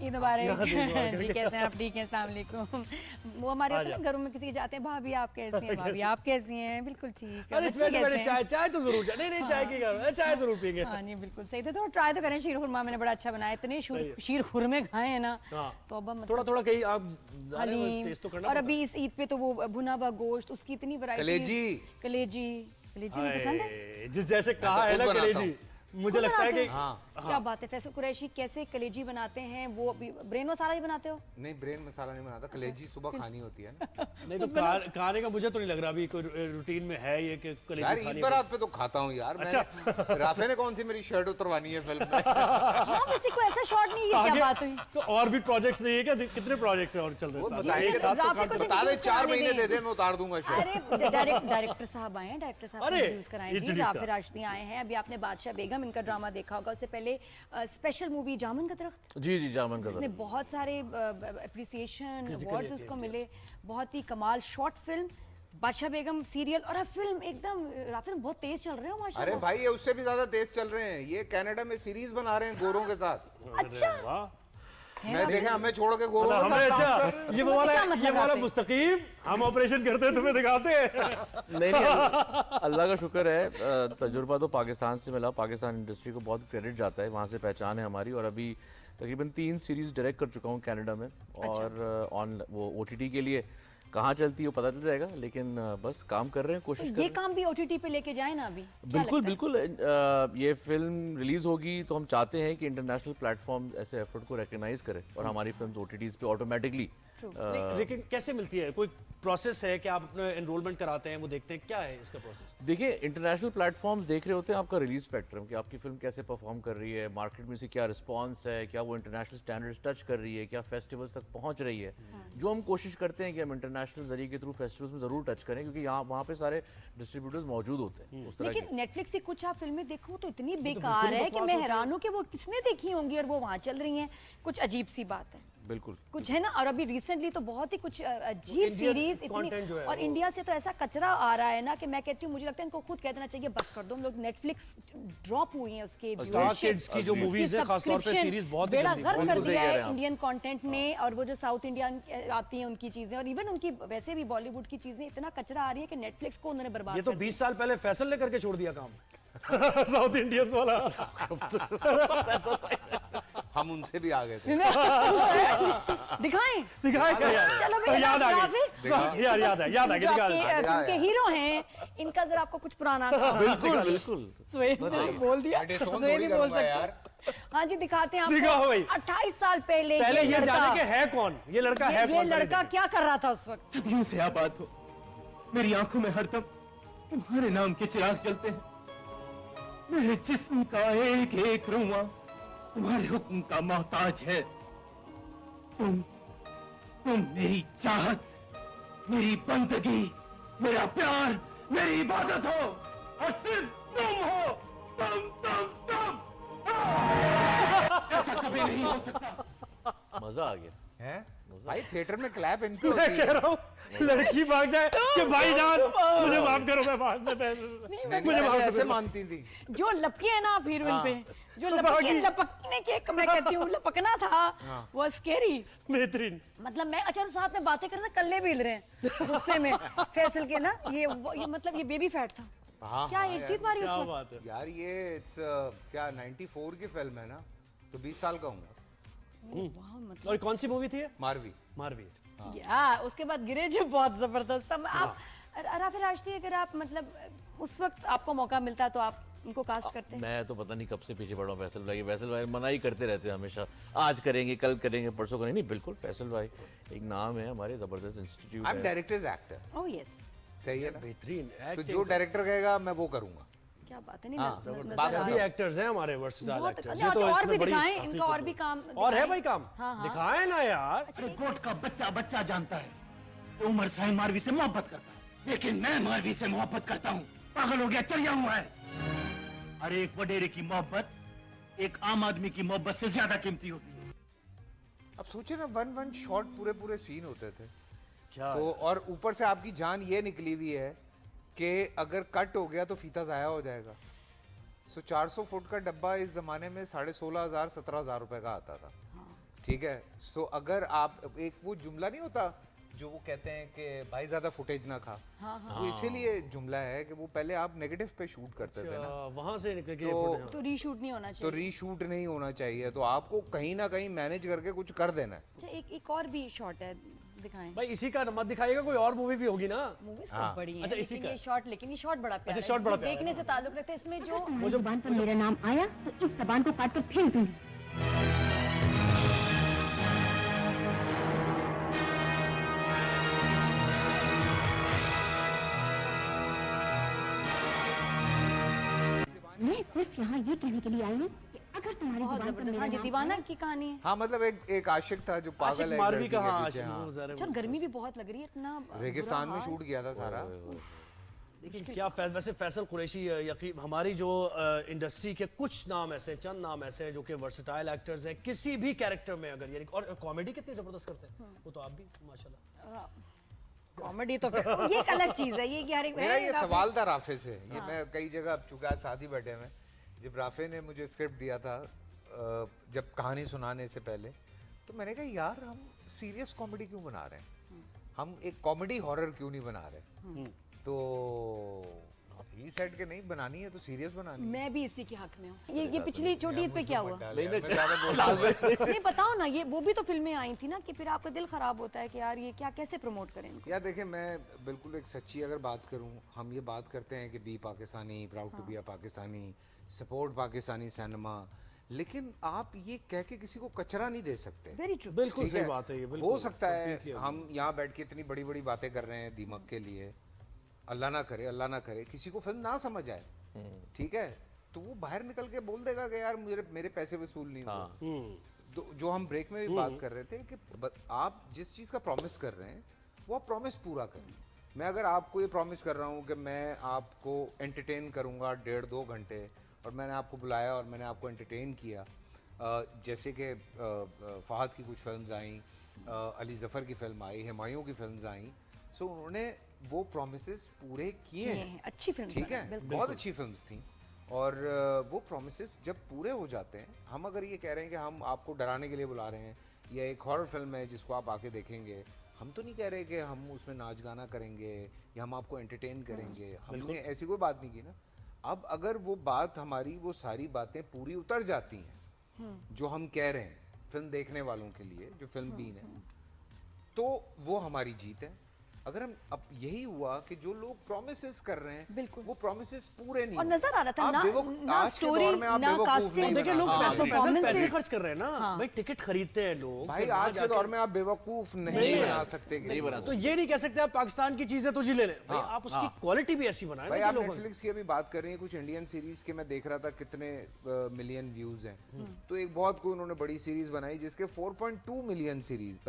A: ईद मुबारक जी, कैसे हैं आप? ठीक हैं, अस्सलाम वालेकुम। वो हमारे होते हैं ना घरों में किसी के जाते हैं, भाभी आप कैसी हैं, भाभी आप कैसी हैं, बिल्कुल ठीक है,
B: अरे
A: बच्चे
B: बैठे
A: कैसे
B: बैठे
A: हैं?
B: चाय चाय तो जरूर चाय, नहीं चाय की क्या, चाय जरूर पियेंगे।
A: हाँ नहीं बिल्कुल सही, तो ट्राई तो करें, शीर खुरमा मैंने बड़ा अच्छा बनाया, इतने शीर खुरमे खाए हैं ना,
B: हाँ।
A: तो अब हम
B: थोड़ा थोड़ा कहीं आप
A: हलीम,
B: टेस्ट तो करना
A: और
B: पड़ता
A: अभी इस ईद पे तो वो भुना हुआ गोश्त, उसकी इतनी वैरायटी। कलेजी कलेजी में पसंद है।
B: है। जिस जैसे कहा है
C: खुद
B: ना
C: बनाता
B: कलेजी, मुझे
A: खुद
B: लगता है
A: बनाते
B: कि
A: हैं? क्या बात है फैसल कुरैशी, कैसे कलेजी बनाते हैं? वो ब्रेन मसाला ही बनाते हो?
C: नहीं, ब्रेन मसाला नहीं बनाता, कलेजी सुबह खानी होती है ना।
B: नहीं तो खाने का मुझे तो नहीं लग रहा अभी कोई रूटीन में है ये कि
C: यार
B: कलेजी
C: ईद
B: खानी
C: बारात पे तो खाता हूँ यार।
B: अच्छा।
C: मैंने राफे ने कौन सी मेरी शर्ट उतरवानी है फिल्म में?
A: हाँ किसी को ऐसा शॉट नहीं, ये क्या
B: आगे
A: बात हुई?
B: तो और भी प्रोजेक्ट्स नहीं है क्या? कितने प्रोजेक्ट्स और चल रहे
C: वो
B: हैं
C: बताएंगे,
B: एक साथ तो
A: राफे को
B: काम-
C: बता दे,
A: introduce
C: 4
A: कराने
C: महीने
A: दें।
C: दे दे, मैं उतार दूंगा शर्ट।
A: अरे डायरेक्टर साहब आए हैं, डायरेक्टर साहब
B: अरे,
A: इंट्रोड्यूस कराएं जी।
B: introduce
A: राफे
B: करा।
A: राशिदी आए हैं, अभी आपने बादशाह बेगम इनका ड्रामा देखा होगा, उससे पहले स्पेशल मूवी जामुन का दरख्त,
E: जी जी जामन का
A: जिसने बहुत सारे अप्रिसिएशन अवार्ड्स उसको मिले, बहुत ही कमाल शॉर्ट फिल्म। बादशाह बेगम सीरियल, और अब फिल्म एकदम राफे बहुत तेज चल रहे हो
C: अरे
A: माशाल्लाह।
C: भाई ये उससे भी ज्यादा तेज चल रहे हैं, ये कनाडा में सीरीज बना रहे हैं गोरों के साथ।
A: अच्छा
B: वाह।
C: मैं देखा हमें छोड़ के गोरों
B: मतलब
C: के
B: हमें
C: साथ काम कर
B: अच्छा ये वो वाला
A: क्या मतलब
B: ये वाला
A: राफे?
B: मुस्तकीम हम ऑपरेशन करते हैं तुम्हें दिखाते हैं।
E: नहीं नहीं अल्लाह का शुक्र है, तजुर्बा तो पाकिस्तान से मिला, पाकिस्तान इंडस्ट्री को बहुत क्रेडिट जाता है, वहाँ से पहचान है हमारी, और अभी तकरीबन 3 सीरीज डायरेक्ट कर चुका हूँ कनाडा में, और ऑन वो OTT के लिए कहाँ चलती है वो पता चल जाएगा, लेकिन बस काम कर रहे हैं, कोशिश कर
A: ये
E: रहे हैं।
A: काम भी OTT पे लेके जाए ना अभी, क्या
E: बिल्कुल
A: लगता है?
E: बिल्कुल, ये फिल्म रिलीज होगी तो हम चाहते हैं कि इंटरनेशनल प्लेटफॉर्म ऐसे एफर्ट को रिकग्नाइज करे और हमारी फिल्म OTTs पे ऑटोमेटिकली
B: नहीं, लेकिन कैसे मिलती है? कोई प्रोसेस है कि आप अपना एनरोलमेंट कराते हैं, वो देखते हैं, क्या है इसका प्रोसेस?
E: देखिए इंटरनेशनल प्लेटफॉर्म्स देख रहे होते हैं आपका रिलीज स्पेक्ट्रम, कि आपकी फिल्म कैसे परफॉर्म कर रही है, मार्केट में से क्या रिस्पांस है, क्या वो इंटरनेशनल स्टैंडर्ड्स टच कर रही है, क्या फेस्टिवल्स तक पहुंच रही है। जो हम कोशिश करते हैं कि हम इंटरनेशनल जरिए के थ्रू फेस्टिवल्स में जरूर टच करें, क्योंकि यहाँ वहाँ पे सारे डिस्ट्रीब्यूटर्स मौजूद होते हैं उस तरह
A: लेकिन
E: के।
A: नेटफ्लिक्स की कुछ आप फिल्में देखो तो इतनी बेकार है कि मैं हैरान हूँ कि वो किसने देखी होंगी और वो वहाँ चल रही हैं, कुछ अजीब सी बात है।
E: बिल्कुल
A: कुछ है ना, और अभी रिसेंटली तो बहुत ही कुछ अजीब
B: Indian
A: सीरीज
B: content
A: इतनी,
B: जो है
A: और
B: वो-
A: इंडिया से तो ऐसा कचरा आ रहा है ना कि मैं कहती हूँ, मुझे लगता है इनको खुद कह देना चाहिए बस कर दो, हम लोग नेटफ्लिक्स ड्रॉप हुई हैं उसके
B: स्टार
A: viewership,
B: किड्स की जो
A: उसकी
B: मूवीज है खासतौर पे
A: subscription
B: सीरीज बहुत ही
A: बेड़ा
B: गंदी,
A: गर्क कर
E: बिल्कुल सही
A: दिया
E: कह रहे
A: है
E: हैं आप।
A: इंडियन कंटेंट ने, और वो जो साउथ इंडियन आती हैं उनकी चीजें, और इवन उनकी वैसे भी बॉलीवुड की चीजें, इतना कचरा आ रही है कि नेटफ्लिक्स को उन्होंने बर्बाद
B: ये तो
A: कर
B: 20 साल पहले फैसल ने करके छोड़ दिया काम। साउथ इंडियंस वाला।
C: हम उनसे भी आ गए थे।
A: दिखाएं
B: दिखाए क्या यार?
A: चलो भैया,
B: याद आ
A: राफी,
B: गई यार, याद है
A: जो
B: दिखा
A: आपके
B: दे।
A: फिल्म के हीरो हैं, इनका जरा आपको कुछ पुराना काम
E: बिल्कुल बिल्कुल
A: सुहेब ने तो बोल दिया,
C: मैं डिसोन
A: सुहेब
C: थोड़ी
A: ही बोल
C: करूंगा
A: सकते
C: यार।
A: हैं। हाँ जी दिखाते हैं
B: दिखाओ भाई।
A: 28 साल पहले
B: पहले ये
A: लड़का-
B: जाने के है कौन, ये लड़का है
A: ये
B: कौन?
A: लड़का क्या कर रहा था उस वक्त?
F: सदियों से आबाद हो, मेरी आंखों में हरदम तुम्हारे नाम के चिराग जलते हैं। मेरे जिस्म का एक एक रुआ तुम्हारे हुक्म का मोहताज है। तुम मेरी चाहत, मेरी बंदगी, मेरा प्यार, मेरी इबादत हो, और सिर्फ तुम हो। तुम ऐसा कभी नहीं हो सकता।
E: मजा आ गया।
C: हैं? भाई थिएटर में क्लैप इन पे
B: मैं
C: होती
B: कह
C: है।
B: रहा हूँ लड़की भाग जाए कि भाईजान मुझे माफ करो, मैं बाद में
C: नहीं,
B: मुझे
C: पहले
B: माफ
C: ऐसे
B: करो।
C: मानती थी।
A: जो लपके है ना आप हीरोइन पे, जो लपकने के मैं कहती हूँ लपकना था, वो स्केरी।
B: बेहतरीन।
A: मतलब मैं अच्छा साथ में बातें कर रहे कल्ले भी हिल रहे हैं गुस्से में फैसल के ना, ये मतलब ये बेबी फैट था।
C: हाँ,
A: क्या
C: हाँ,
A: एज
C: यार।
A: थी तुम्हारी
B: क्या
A: उस वक्त?
B: बात है।
C: यार ये इट्स क्या 94 की फिल्म है ना, तो 20 साल का हूँ।
A: वाह, मतलब
B: और कौन सी मूवी थी ये?
C: मारवी।
B: मारवीर।
A: या उसके बाद गिरे जो बहुत जबरदस्त था। आप राफी राशिदी, अगर आप मतलब उस वक्त आपको मौका मिलता तो आप उनको कास्ट करते हैं?
E: मैं तो पता नहीं कब से पीछे पड़ा हूँ फैसल भाई मना ही करते रहते हैं हमेशा, आज करेंगे, कल करेंगे, परसों करेंगे। नहीं बिल्कुल, फैसल भाई एक नाम है हमारे, जबरदस्त इंस्टीट्यूट
C: आई एम
E: है।
C: Directors actor.
A: ओह यस,
C: सही है ना?
B: बेहतरीन
C: तो
B: acting
C: जो डायरेक्टर कहेगा मैं वो करूंगा।
A: क्या बात है। नहीं
C: हाँ,
A: नजर
C: बात
A: आ
B: सभी
A: रहा है।
B: एक्टर्स हैं हमारे वर्सेटाइल
A: बहुत-
B: एक्टर्स।
A: अच्छा, और भी दिखाएं, इनका और भी काम
B: और है
A: दिखाएं।
B: भाई काम,
A: हाँ, हाँ।
B: दिखाएं ना यार।
F: रिपोर्ट का बच्चा बच्चा जानता है कि उमर साहिब मारवी से मोहब्बत करता है, लेकिन मैं मारवी से मोहब्बत करता हूँ। पागल हो गया, चलिया हुआ है। अरे एक वडेरे की मोहब्बत एक आम आदमी की मोहब्बत से ज्यादा कीमती होती है।
C: अब सोचिए ना, वन शॉट पूरे सीन होते थे
B: क्या
C: तो, और ऊपर से आपकी जान ये निकली हुई है कि अगर कट हो गया तो फीता जाया हो जाएगा। सो 400 फुट का डब्बा इस जमाने में 16,500 17,000 रुपए का आता था। ठीक है। सो अगर आप एक वो जुमला नहीं होता जो वो कहते हैं कि भाई ज्यादा फुटेज ना खा, वो इसीलिए जुमला है कि वो पहले आप नेगेटिव पे शूट करते थे ना,
B: वहां से निकल के
C: तो
A: रीशूट नहीं होना
C: तो
A: चाहिए।
C: रीशूट नहीं होना चाहिए, तो आपको कहीं ना कहीं मैनेज करके कुछ कर देना है।
A: अच्छा, एक और भी शॉट है, दिखाएं।
B: भाई इसी का मत दिखाइएगा, कोई और मूवी भी होगी ना।
A: मूवीज तो बड़ी हैं,
B: अच्छा, इसी
A: लेकिन
B: का।
A: ये शॉट, लेकिन ये शॉट बड़ा प्यारा है।
B: शॉट बड़ा
A: ये
B: प्यारा
A: देखने से ताल्लुक रखते हैं इसमें जो
G: तुम्हारी जुबान पर मेरा नाम आया तो इस जबान को काट कर फेंक दूंगी। मैं सिर्फ यहाँ ये कहने के लिए आई हूँ कि अगर तुम्हारी
A: बहुत
G: जुबान पर
A: जबरदस्त।
G: मेरा
A: हाँ, ये
G: नाम
A: दीवाना की कहानी है।
C: हाँ मतलब एक आशिक था जो पागल है एक
B: मारवी
C: लड़की
B: का,
C: के
B: हाँ,
C: पीछे, हाँ।
A: अच्छा, और गर्मी भी बहुत लग रही है, इतना
C: रेगिस्तान
A: बुरा
C: में
A: हाल।
C: शूट किया था सारा।
B: लेकिन क्या वैसे फैसल कुरैशी यकीन हमारी जो इंडस्ट्री के कुछ नाम ऐसे हैं, चंद नाम ऐसे हैं जो कि वर्सेटाइल एक्टर्स हैं किसी भी कैरेक्टर में, अगर यानी और कॉमेडी कितनी जबरदस्त करते हैं, वो तो आप भी माशाल्लाह।
A: कॉमेडी तो फिर ये एक अलग चीज है, ये कि हर एक
C: मेरा ये
A: काफी-
C: सवाल था राफे से, ये मैं कई जगह अब चूंकि आज साथ ही बैठे हैं, जब राफे ने मुझे स्क्रिप्ट दिया था जब कहानी सुनाने से पहले, तो मैंने कहा यार हम सीरियस कॉमेडी क्यों बना रहे हैं, हम एक कॉमेडी हॉरर क्यों नहीं बना रहे। तो ही सेड के नहीं बनानी है तो सीरियस बनानी है।
A: मैं भी इसी के हक में हूँ। ये पिछली छोटी ईद पे क्या हुआ?
C: नहीं
A: नहीं बताओ ना, ये वो भी तो फिल्में आई थी ना कि फिर आपका दिल खराब होता है कि यार ये क्या, कैसे प्रमोट करें इनको।
C: यार देखिए, मैं बिल्कुल एक सच्ची अगर बात करूं, हम ये बात करते हैं कि be Pakistani, proud to be a Pakistani, support Pakistani cinema, लेकिन आप ये कह के किसी को कचरा नहीं दे सकते।
A: Very true.
B: बिल्कुल
C: ठीक
B: सही बात है ये, बिल्कुल
C: हो सकता है
B: completely
C: हम यहाँ बैठ के इतनी बड़ी बड़ी बातें कर रहे हैं दीमक के लिए, अल्लाह ना करे किसी को फिल्म ना समझ आए, ठीक है, तो वो बाहर निकल के बोल देगा कि यार मेरे पैसे वसूल नहीं हुए। तो जो हम ब्रेक में भी बात कर रहे थे कि आप जिस चीज़ का प्रॉमिस कर रहे हैं वो आप प्रॉमिस पूरा करें। मैं अगर आपको ये प्रॉमिस कर रहा हूँ कि मैं आपको एंटरटेन करूँगा 1.5-2 घंटे, और मैंने आपको बुलाया और मैंने आपको एंटरटेन किया, जैसे कि फ़हद की कुछ फिल्म्स आई, अली ज़फ़र की फिल्म आई, हुमायूं की फिल्म्स आई, सो उन्होंने वो प्रॉमिसेस पूरे किए हैं।
A: अच्छी फिल्म
C: ठीक है,
A: बिल्कुल।
C: बहुत अच्छी फिल्म्स थी, और वो प्रॉमिसेस जब पूरे हो जाते हैं, हम अगर ये कह रहे हैं कि हम आपको डराने के लिए बुला रहे हैं या एक हॉरर फिल्म है जिसको आप आके देखेंगे, हम तो नहीं कह रहे कि हम उसमें नाच गाना करेंगे या हम आपको एंटरटेन करेंगे, हमने ऐसी कोई बात नहीं की ना। अब अगर वो बात हमारी, वो सारी बातें पूरी उतर जाती हैं जो हम कह रहे हैं फिल्म देखने वालों के लिए, जो फिल्म बीन है, तो वो हमारी जीत है। अगर हम, अब यही हुआ कि जो लोग प्रॉमिसेस कर रहे हैं
A: बिल्कुल।
C: वो प्रॉमिसेस पूरे नहीं
A: और
C: हुए।
A: नजर आ रहा था
C: आप
A: ना,
C: बेवकूफ-
A: ना
C: आज के
A: स्टोरी,
C: दौर में आप
A: ना
C: बेवकूफ
A: कास्टिंग।
C: नहीं
B: देखिए
C: बना-
B: लोग
C: हाँ,
B: पैसे
A: performances-
B: खर्च कर रहे हैं ना भाई, टिकट खरीदते हैं लोग,
C: भाई
B: फिर वहाँ
C: आज के
B: जाके-
C: दौर में आप बेवकूफ नहीं बना सकते किसी को।
B: तो ये नहीं कह सकते आप पाकिस्तान की चीजें तो जी ले लें भाई, आप उसकी क्वालिटी भी ऐसी बनाएं ना
C: भाई
B: कि
C: आप
B: लोगों
C: नेटफ्लिक्स की अभी बात कर रहे हैं, कुछ इंडियन सीरीज के मैं देख रहा था कितने मिलियन व्यूज हैं, तो एक बहुत कोई उन्होंने बड़ी सीरीज बनाई जिसके 4.2 मिलियन सीरीज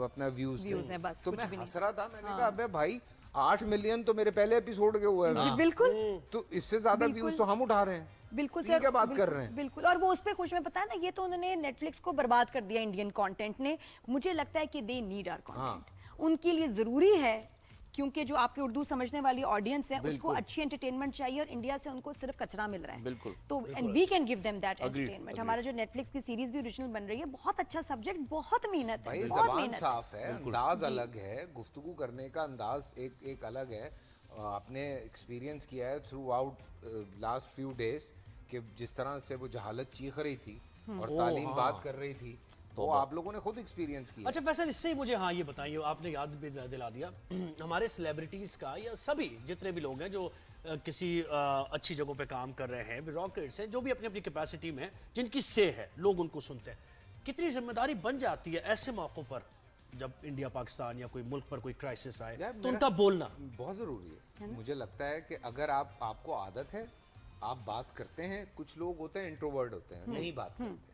C: अपना व्यूज
A: हैं बस,
C: तो
A: कुछ
C: मैं
A: भी नहीं।
C: हंस रहा था, मैंने कहा अबे भाई 8 मिलियन तो मेरे पहले एपिसोड के हुए हैं,
A: बिल्कुल
C: तो इससे ज्यादा व्यूज तो हम उठा रहे हैं।
A: बिल्कुल
C: ये क्या बात कर रहे हैं?
A: बिल्कुल। और वो उस पे खुश, में पता है ना, ये तो उन्होंने नेटफ्लिक्स को बर्बाद कर दिया इंडियन कंटेंट ने। मुझे लगता है कि दे नीड आवर कंटेंट, उनके लिए जरूरी है, क्योंकि जो आपकी उर्दू समझने वाली ऑडियंस है उसको अच्छी एंटरटेनमेंट चाहिए, और इंडिया से उनको सिर्फ कचरा मिल रहा है।
E: बिल्कुल।
A: तो and we can give them that entertainment. हमारा जो नेटफ्लिक्स की सीरीज भी ओरिजिनल बन रही है, बहुत अच्छा सब्जेक्ट, बहुत मेहनत है,
C: भाई
A: बहुत
C: जबान
A: मेहनत है।
C: साफ है, अंदाज अलग है, गुफ्तगू करने का अंदाज एक अलग है। आपने एक्सपीरियंस किया है through out last few days कि जिस तरह से वो जहालत चीख रही थी और तालीम बात कर रही थी, वो आप लोगों ने खुद एक्सपीरियंस किया।
B: अच्छा फैसल, इससे ही मुझे हाँ ये बताइए, आपने याद भी दिला दिया हमारे सेलिब्रिटीज़ का, या सभी जितने भी लोग हैं जो किसी अच्छी जगहों पे काम कर रहे हैं, ब्यूरोक्रेट्स हैं, जो भी अपनी अपनी कैपेसिटी में जिनकी से है, लोग उनको सुनते हैं, कितनी जिम्मेदारी बन जाती है ऐसे मौक़ों पर जब इंडिया पाकिस्तान या कोई मुल्क पर कोई क्राइसिस आए,
C: यार,
B: तो उनका बोलना
C: बहुत ज़रूरी है। मुझे लगता है कि अगर आपको आदत है, आप बात करते हैं, कुछ लोग होते हैं इंट्रोवर्ट होते हैं, नहीं बात करते,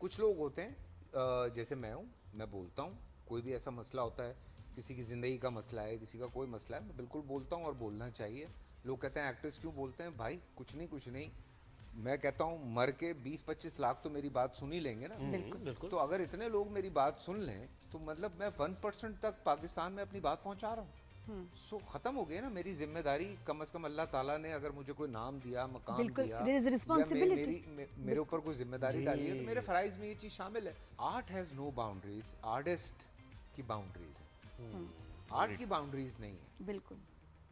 C: कुछ लोग होते हैं जैसे मैं हूँ, मैं बोलता हूँ, कोई भी ऐसा मसला होता है, किसी की ज़िंदगी का मसला है, किसी का कोई मसला है, मैं बिल्कुल बोलता हूँ और बोलना चाहिए। लोग कहते हैं एक्टर्स क्यों बोलते हैं, भाई कुछ नहीं, मैं कहता हूँ मर के 20-25 लाख तो मेरी बात सुन ही लेंगे ना।
B: बिल्कुल।
C: तो अगर इतने लोग मेरी बात सुन लें तो मतलब मैं 1% तक पाकिस्तान में अपनी बात पहुँचा रहा हूँ। सो खत्म हो गया ना मेरी जिम्मेदारी। कम से कम अल्लाह ताला ने अगर मुझे कोई नाम दिया, मकाम
A: बिल्कुल,
C: दिया,
A: there is a
C: या
A: responsibility.
C: मेरे ऊपर कोई जिम्मेदारी डाली है, तो मेरे फराइज में ये चीज शामिल है। Art has no boundaries, artist की बाउंड्रीज है, आर्ट की बाउंड्रीज नहीं है।
A: बिल्कुल।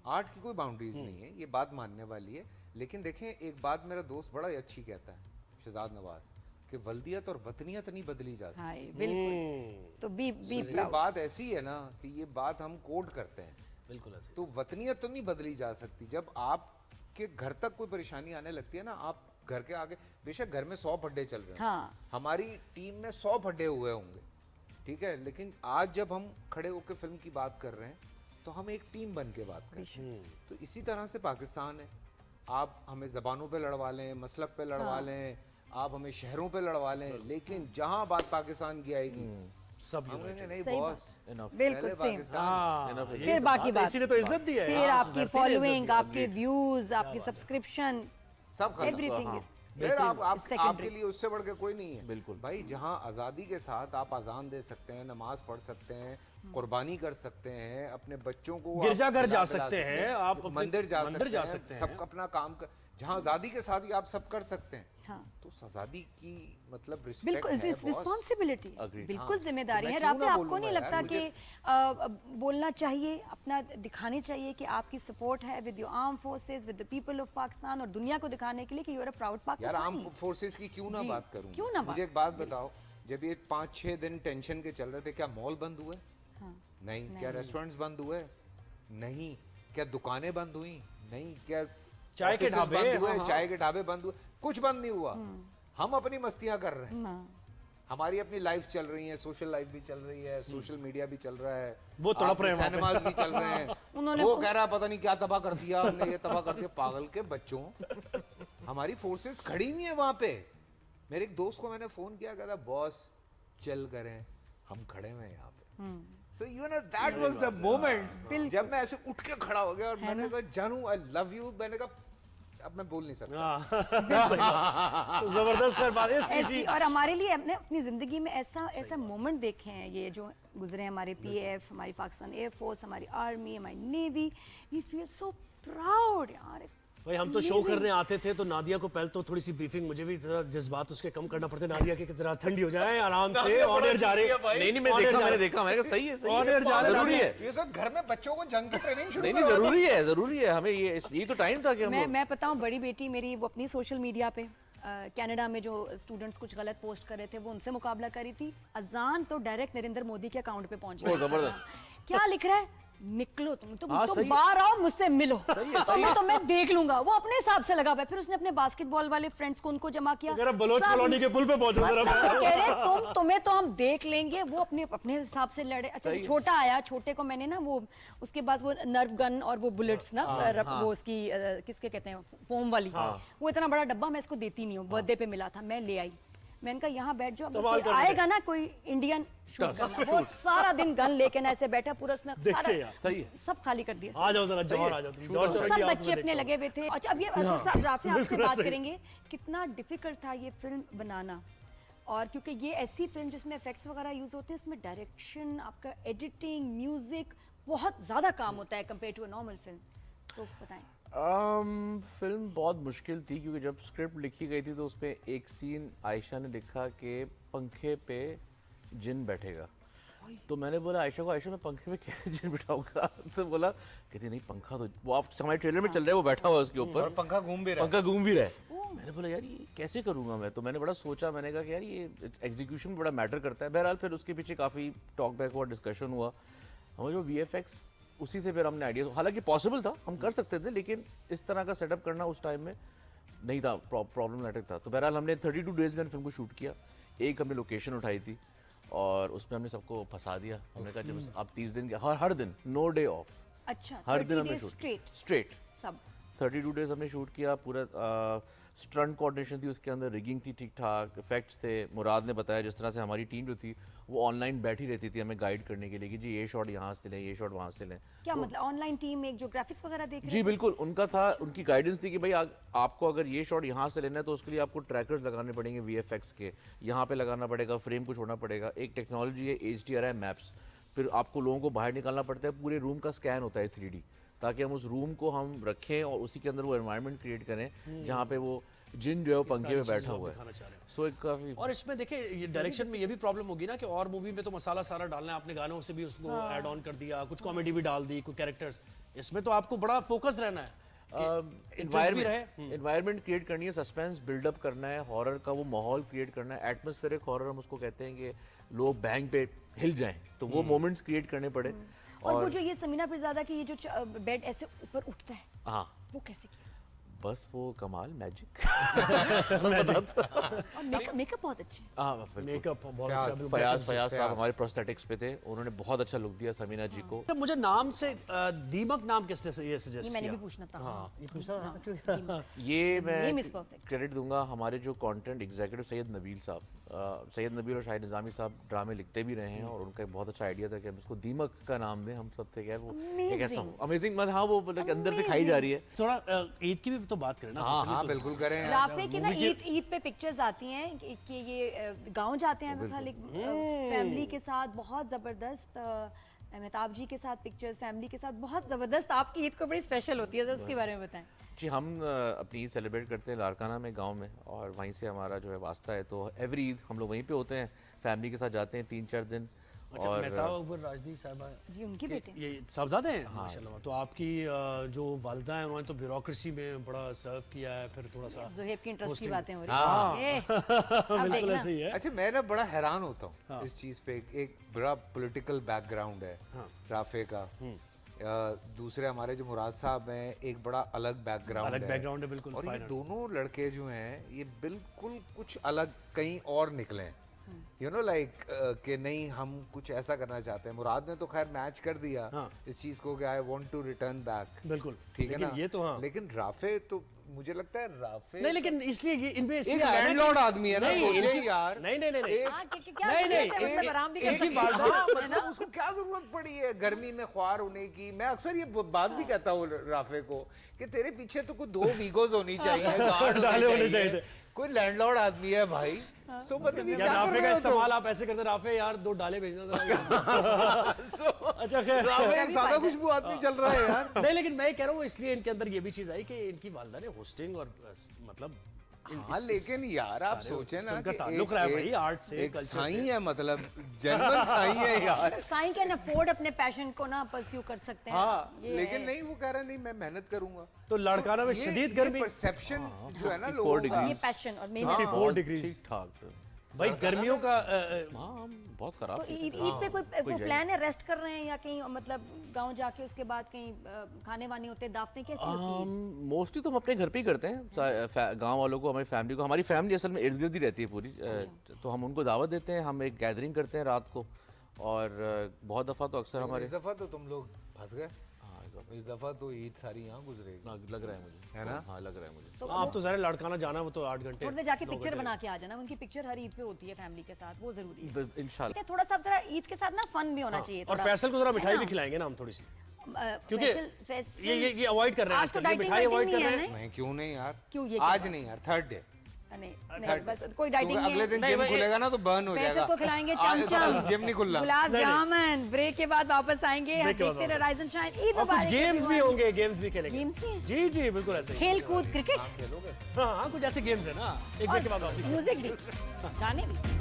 C: आर्ट की कोई बाउंड्रीज नहीं है, ये बात मानने वाली है। लेकिन देखें, एक बात मेरा दोस्त बड़ा ही अच्छी कहता है, शहजाद नवाज, कि वल्दियत और वतनियत नहीं बदली जा सकती।
A: हाँ, बिल्कुल। तो बी
C: ये
A: प्राउड।
C: बात ऐसी है ना कि ये बात हम कोड करते हैं,
B: बिल्कुल ऐसे।
C: तो वतनियत तो नहीं बदली जा सकती। जब आपके घर तक कोई परेशानी आने लगती है ना, आप घर के आगे, बेशक घर में 100 फड्डे चल रहे हैं,
A: हाँ।
C: हमारी टीम में 100 फड्डे हुए होंगे, ठीक है, लेकिन आज जब हम खड़े होकर फिल्म की बात कर रहे हैं तो हम एक टीम बन के बात कर रहे हैं। तो इसी तरह से पाकिस्तान है। आप हमें ज़बानों पे लड़वा लें, मसलक पे लड़वा लें, आप हमें शहरों पे लड़वा लें, लेकिन जहाँ बात पाकिस्तान की आएगी
B: सब
C: हम कहेंगे नहीं
A: सही
C: बॉस,
A: बिल्कुल
C: पहले
A: सेम।
C: पाकिस्तान।
A: फिर बाकी बात,
B: इसी ने तो इज्जत दी है।
A: फिर आपकी फॉलोइंग, आपके व्यूज, आपकी सब्सक्रिप्शन,
C: सब खत्म।
A: एवरीथिंग।
C: फिर आपके
A: Secondary.
C: लिए उससे बढ़ के कोई नहीं है।
E: बिल्कुल।
C: भाई, जहाँ आज़ादी के साथ आप अजान दे सकते हैं, नमाज पढ़ सकते हैं, कुर्बानी कर सकते हैं, अपने बच्चों को आप
B: गिरजाघर जा
C: खिला
B: सकते हैं, आप अपने
C: मंदिर जा
B: जा
C: सकते
B: सकते
C: हैं,
B: हैं।
C: सब अपना काम कर, जहाँ आज़ादी के साथ ही आप सब कर सकते हैं,
A: हाँ।
C: तो उस आज़ादी की मतलब रिस्पेक्ट
A: बिल्कुल
C: है बॉस।
A: Responsibility,
E: Agreed.
A: बिल्कुल
C: हाँ।
A: जिम्मेदारी
C: तो
A: है।
C: मैं क्यों
A: राफे,
C: ना
A: आपको
C: बोलूँगा
A: नहीं
C: यार,
A: लगता कि बोलना चाहिए, अपना दिखाने चाहिए कि आपकी सपोर्ट है with your arm forces, with the people of Pakistan, और दुनिया को दिखाने के लिए कि यू आर अ प्राउड
C: यार, आर्म
A: पाकिस्तानी।
C: फोर्सेस की क्यों ना
A: जी,
C: बात करूं?
A: क्यों ना बात?
C: मुझे एक बात बताओ, जब ये 5-6 दिन टेंशन के चल रहे थे, क्या मॉल बंद हुए? नहीं। क्या रेस्टोरेंट्स बंद हुए? नहीं। क्या दुकानें बंद हुई? नहीं। क्या
B: चाय के
C: offices
B: ढाबे,
C: बंद हुए?
B: हाँ।
C: चाय के ढाबे बंद हुए? कुछ बंद नहीं हुआ। हम अपनी मस्तियां कर रहे हैं, हमारी अपनी लाइफ चल रही है, सोशल लाइफ भी चल रही है, सोशल मीडिया भी चल रहा है,
B: वो तड़प रहे हैं वहाँ पे।
C: सिनेमाज भी चल रहे हैं। वो कह रहा है पता नहीं क्या तबाह कर दिया हमने, ये तबाह कर दिया। पागल के बच्चों, हमारी फोर्सेस खड़ी हुई है वहां पे। मेरे एक दोस्त को मैंने फोन किया, कहता बॉस चल करें, हम खड़े हुए हैं यहाँ पे। So you know that was the moment जब मैं ऐसे उठ के खड़ा हो गया और मैंने कहा जानू आई लव यू। मैंने कहा अब मैं बोल नहीं सकता।
B: जबरदस्त फिर बात है
A: ऐसी, और हमारे लिए अपने अपनी जिंदगी में ऐसा मोमेंट देखे हैं ये जो गुजरे, हमारे पीएफ, हमारी पाकिस्तान एयरफोर्स, हमारी आर्मी, हमारी navy, we feel so proud यार।
B: भाई, हम तो शो करने आते थे तो नादिया को पहले तो थोड़ी सी ब्रीफिंग, मुझे भी थोड़ा जज्बात उसके कम करना पड़ते, नादिया के तरह ठंडी हो जाए आराम से। ऑन एयर जा रहे
E: नहीं नहीं, मैंने देखा मैंने कहा सही है,
B: ऑन एयर जा रहे
E: जरूरी है।
C: ये सब घर में बच्चों को जंग की ट्रेनिंग शुरू
E: नहीं नहीं, जरूरी है हमें, ये तो टाइम था कि हम लोग
A: मैं बताऊं, बड़ी बेटी मेरी वो अपनी सोशल मीडिया पे कनाडा में जो स्टूडेंट्स कुछ गलत पोस्ट कर रहे थे वो उनसे मुकाबला करी थी। अजान तो डायरेक्ट नरेंद्र मोदी के अकाउंट पे पहुंच गई।
E: जबरदस्त।
A: क्या लिख रहा है, निकलो तुम
E: हाँ,
A: तो
E: सही है।
A: बाहर आओ, मुझसे मिलो, तो मैं देख लूंगा। वो अपने हिसाब से लगा हुआ है। फिर उसने अपने बास्केटबॉल वाले फ्रेंड्स को उनको जमा किया,
B: अगर बलोच
A: सब-
B: कॉलोनी के पुल पे पहुंचो जरा।
A: मतलब कह रहे तुम्हें तो हम देख लेंगे। वो अपने अपने हिसाब से लड़े। अच्छा, छोटा आया, छोटे को मैंने ना वो उसके बाद वो नर्व गन और वो बुलेट्स ना वो उसकी किसके कहते हैं, फोम वाली, वो इतना बड़ा डब्बा मैं इसको देती नहीं हूँ, बर्थडे पे मिला था, मैं ले आई। मैंने कहा यहाँ बैठ जाओ, अगर कोई आएगा ना कोई इंडियन शूट करना। वो सारा दिन गन लेके ना ऐसे बैठा, पूरा उसने सारा
E: सही है।
A: सब खाली कर दिया।
B: आ जाओ जरा, जवान आ जाओ तुम। दौड़ चढ़
A: सब
B: के
A: बच्चे अपने लगे हुए थे। अच्छा, अब ये राफे आपसे बात करेंगे, कितना डिफिकल्ट था ये फिल्म बनाना, और क्योंकि ये ऐसी फिल्म जिसमें इफेक्ट्स वगैरह यूज होते हैं, इसमें डायरेक्शन, आपका एडिटिंग, म्यूजिक, बहुत ज्यादा काम होता है compare to a normal film, तो बताएं।
E: फिल्म बहुत मुश्किल थी क्योंकि जब स्क्रिप्ट लिखी गई थी तो उसमें एक सीन आयशा ने लिखा कि पंखे पे जिन बैठेगा। तो मैंने बोला आयशा को, आयशा मैं पंखे पे कैसे जिन बिठाऊंगा? तो बोला, कहती नहीं पंखा तो वो आप हमारे ट्रेलर में चल रहा है, वो बैठा हुआ है उसके ऊपर,
C: पंखा घूम भी
E: पंखा घूम भी रहा है। मैंने बोला यार ये कैसे करूंगा मैं? तो मैंने बड़ा सोचा, मैंने कहा कि यार ये एग्जीक्यूशन बड़ा मैटर करता है। बहरहाल फिर उसके पीछे काफ़ी टॉक बैक हुआ, डिस्कशन हुआ। हमें जो VFX, उसी से फिर हमने आइडिया, हालांकि पॉसिबल था, हम कर सकते थे, लेकिन इस तरह का सेटअप करना उस टाइम में नहीं था, प्रॉब्लमेटिक था। तो बहरहाल हमने 32 डेज में फिल्म को शूट किया। एक हमने लोकेशन उठाई थी और उसमें हमने सबको फंसा दिया। हमने कहा जब आप 30 दिन के हर दिन, नो डे ऑफ,
A: अच्छा,
E: हर दिन
A: 30
E: हमने
A: days
E: शूट
A: straight सब
E: 32 डेज हमने शूट किया। पूरा स्टंट कोऑर्डिनेशन थी उसके अंदर, रिगिंग थी ठीक ठाक, इफेक्ट्स थे। मुराद ने बताया जिस तरह से हमारी टीम जो थी वो ऑनलाइन बैठी रहती थी हमें गाइड करने के लिए कि जी ये शॉट यहाँ से लें, ये शॉट वहाँ से लें।
A: क्या मतलब ऑनलाइन टीम एक जो ग्राफिक्स वगैरह देख रहे
E: जी बिल्कुल, उनका था, उनकी गाइडेंस थी कि भाई आपको अगर ये शॉट यहाँ से लेना है तो उसके लिए आपको ट्रैकर्स लगाने पड़ेंगे VFX के, यहाँ पे लगाना पड़ेगा, फ्रेम को छोड़ना पड़ेगा। एक टेक्नोलॉजी है HDRI मैप्स, फिर आपको लोगों को बाहर निकालना पड़ता है, पूरे रूम का स्कैन होता है 3D, ताकि हम उस रूम को हम रखें और उसी के अंदर वो एनवायरनमेंट क्रिएट करें जहाँ पे वो जिन जो है वो पंखे पे बैठा हुआ है। सो एक काफी
B: और इसमें देखिए ये डायरेक्शन में ये भी प्रॉब्लम होगी ना कि और मूवी में तो मसाला सारा डालना है, आपने गानों से भी उसको ऐड ऑन कर दिया, कुछ कॉमेडी भी डाल दी, कुछ कैरेक्टर्स, इसमें तो आपको बड़ा फोकस रहना है, इंटरेस्ट भी रहे।
E: एनवायरनमेंट क्रिएट करनी है, सस्पेंस बिल्डअप करना है, हॉरर का वो माहौल क्रिएट करना है, एटमॉस्फेरिक हॉरर हम उसको कहते हैं कि लोग बैंग पे हिल जाएं, तो वो मोमेंट्स क्रिएट करने पड़े।
A: और वो जो ये समीना पिरज़ादा की ये जो बेड ऐसे ऊपर उठता है,
E: हाँ
A: वो कैसे किया?
E: बस वो कमाल मैजिक।
A: और मेकअप बहुत अच्छे।
B: मेकअप बहुत अच्छा।
E: फयाज साहब हमारे प्रोस्थेटिक्स पे थे, उन्होंने बहुत अच्छा लुक दिया समीना जी को।
B: तो मुझे नाम से दीमक नाम किसने ये सजेस्ट
A: मैंने
B: किया?
A: भी पूछना था।
B: हाँ, ये पूछा था।
E: ये
A: Name
E: मैं
A: is perfect.
E: क्रेडिट दूंगा हमारे जो कंटेंट एग्जीक्यूटिव सैयद नबील साहब। सैयद नबील और शाहिद निज़ामी साहब ड्रामे लिखते भी रहे हैं और उनका एक बहुत अच्छा आइडिया था कि हम इसको दीमक का नाम दें। हम सब थे यार वो एक ऐसा अमेजिंग, मतलब हाँ वो मतलब अंदर से खाई जा रही है।
B: थोड़ा ईद की भी तो बात करें ना।
C: हाँ बिल्कुल करें यार।
A: राफे की ना ईद पे पिक्चर्स आती हैं कि ये गांव जाते हैं फैमिली के साथ, बहुत जबरदस्त। अमिताभ जी के साथ पिक्चर्स फैमिली के साथ बहुत जबरदस्त। आपकी ईद को बड़ी स्पेशल होती है, तो उसके बारे में बताएं।
E: जी हम अपनी ईद सेलिब्रेट करते हैं लारकाना में, गांव में, और वहीं से हमारा जो है वास्ता है, तो एवरी ईद हम लोग वहीं पे होते हैं, फैमिली के साथ जाते हैं 3-4 दिन।
B: अच्छा,
E: और
B: मेहताब अकबर राजदी साहबा
A: जी उनके बेटे
B: ये साहबजादे हैं माशाल्लाह। तो आपकी जो वालिदा हैं उन्होंने तो ब्यूरोक्रेसी में बड़ा सर्व किया है, फिर थोड़ा सा
A: ज़ुहैब की इंटरेस्ट की बातें हो रही हैं। अब
B: बिल्कुल
A: देखना।
B: ऐसे ही है।
C: अच्छा मैं ना बड़ा हैरान होता हूँ इस चीज पे। एक बड़ा पॉलिटिकल बैकग्राउंड है राफे का। दूसरे हमारे जो मुराद साहब हैं, एक बड़ा अलग बैकग्राउंड
B: अलग बैकग्राउंड है बिल्कुल।
C: और ये दोनों लड़के जो हैं ये बिल्कुल कुछ अलग कहीं और निकले हैं। यू नो लाइक कि नहीं हम कुछ ऐसा करना चाहते हैं। मुराद ने तो खैर मैच कर दिया इस चीज को कि I want to return back.
B: बिल्कुल
C: ठीक है ना।
B: ये तो हाँ।
C: लेकिन राफे तो मुझे लगता है राफे
B: नहीं, लेकिन इसलिए ये इनमें
C: एक लैंडलॉर्ड आदमी है ना। सोचे यार
B: नहीं नहीं नहीं नहीं
A: हाँ, क्या जरूरत है? मतलब आराम भी कर सकते हैं।
C: हाँ, मतलब उसको क्या जरूरत पड़ी है गर्मी में ख्वार होने की। मैं अक्सर ये बात भी कहता हूँ राफे को कि तेरे पीछे तो कुछ 2 वीगोज होनी चाहिए, गार्ड होने चाहिए। कोई लैंडलॉर्ड आदमी है भाई। सो मतलब ये क्या कर
B: राफे
C: रहे
B: का
C: हो
B: इस्तेमाल आप ऐसे करते, राफे यार 2 डाले भेजना था। अच्छा खैर,
C: राफे एक सादा खुशबू आदमी चल रहा है यार।
B: नहीं लेकिन मैं कह रहा हूँ इसलिए इनके अंदर ये भी चीज आई कि इनकी वालिदा ने होस्टिंग और मतलब
C: हाँ लेकिन यार आप सोचे ना
B: उनका ताल्लुक रहा है भाई आर्ट से,
C: एक
B: कल्चर
C: साईं
B: से।
C: है, मतलब जेन्युइन साईं है यार।
A: साईं कैन अफोर्ड अपने पैशन को ना परस्यू कर सकते हैं।
C: हाँ
A: ये
C: लेकिन
A: है।
C: नहीं, वो कह रहा नहीं मैं मेहनत करूंगा।
B: तो लड़काना में शदीद गर्मी,
C: परसेप्शन जो है ना लोगों का।
A: ये पैशन और मेहनत।
B: 4 डिग्री
E: ठीक ठाक।
B: भाई गर्मियों का
E: हाँ बहुत खराब
A: तो
E: थे।
A: ईद पे कोई प्लान है? रेस्ट कर रहे हैं या कहीं मतलब गांव जाके उसके बाद कहीं खाने वाने होते हैं, दावतें कैसी होती हैं?
E: मोस्टली तो हम अपने घर पे ही करते हैं। गांव वालों को, हमारी फैमिली को, हमारी फैमिली असल में इर्द गिर्द ही रहती है पूरी, तो हम उनको दावत देते हैं। हम एक गैदरिंग करते हैं रात को, और बहुत दफ़ा तो अक्सर हमारे
C: इस दफा तो तुम लोग फंस गए। इस दफा तो ईद सारी यहाँ गुजरेगी,
E: लग रहा है मुझे,
C: है ना।
E: हाँ लग रहा है मुझे।
A: तो
B: आप तो ज़रा लड़काना जाना, वो तो 8 घंटे
A: थोड़ी देर जाके पिक्चर बना के आ जाना। उनकी पिक्चर हर ईद पे होती है फैमिली के साथ, वो जरूरी है।
E: इंशाल्लाह।
A: थोड़ा सा जरा ईद के साथ ना फन भी होना चाहिए।
B: और फैसल को जरा मिठाई भी खिलाएंगे ना हम थोड़ी सी, क्योंकि ये अवॉइड कर रहे हैं
A: आज तो
B: आजकल, ये
A: डाइटिंग
B: मिठाई अवॉइड कर रहे हैं।
C: नहीं क्यों नहीं यार,
A: क्यों ये
C: आज नहीं यार, थर्ड डे।
A: नहीं बस कोई डाइटिंग नहीं
C: अगले
A: है।
C: दिन जिम खुलेगा ना तो बर्न हो जाएगा।
A: को खिलाएंगे
C: आज
A: चमचम,
C: जिम नहीं खुलना।
A: गुलाब जामुन। ब्रेक के बाद वापस आएंगे, हम देखते रहे राइज एंड शाइन। ईद
B: और कुछ
A: मुबारक
B: गेम्स भी
A: everyone।
B: होंगे, गेम्स भी खेलेंगे।
A: गेम्स भी हैं?
B: जी जी बिल्कुल ऐसे ही।
A: खेल कूद, क्रिकेट
B: हाँ हाँ कुछ ऐसे गेम्स है ना, एक ब्रेक के बाद वापस।
A: म्यूजिक भी, गाने भी।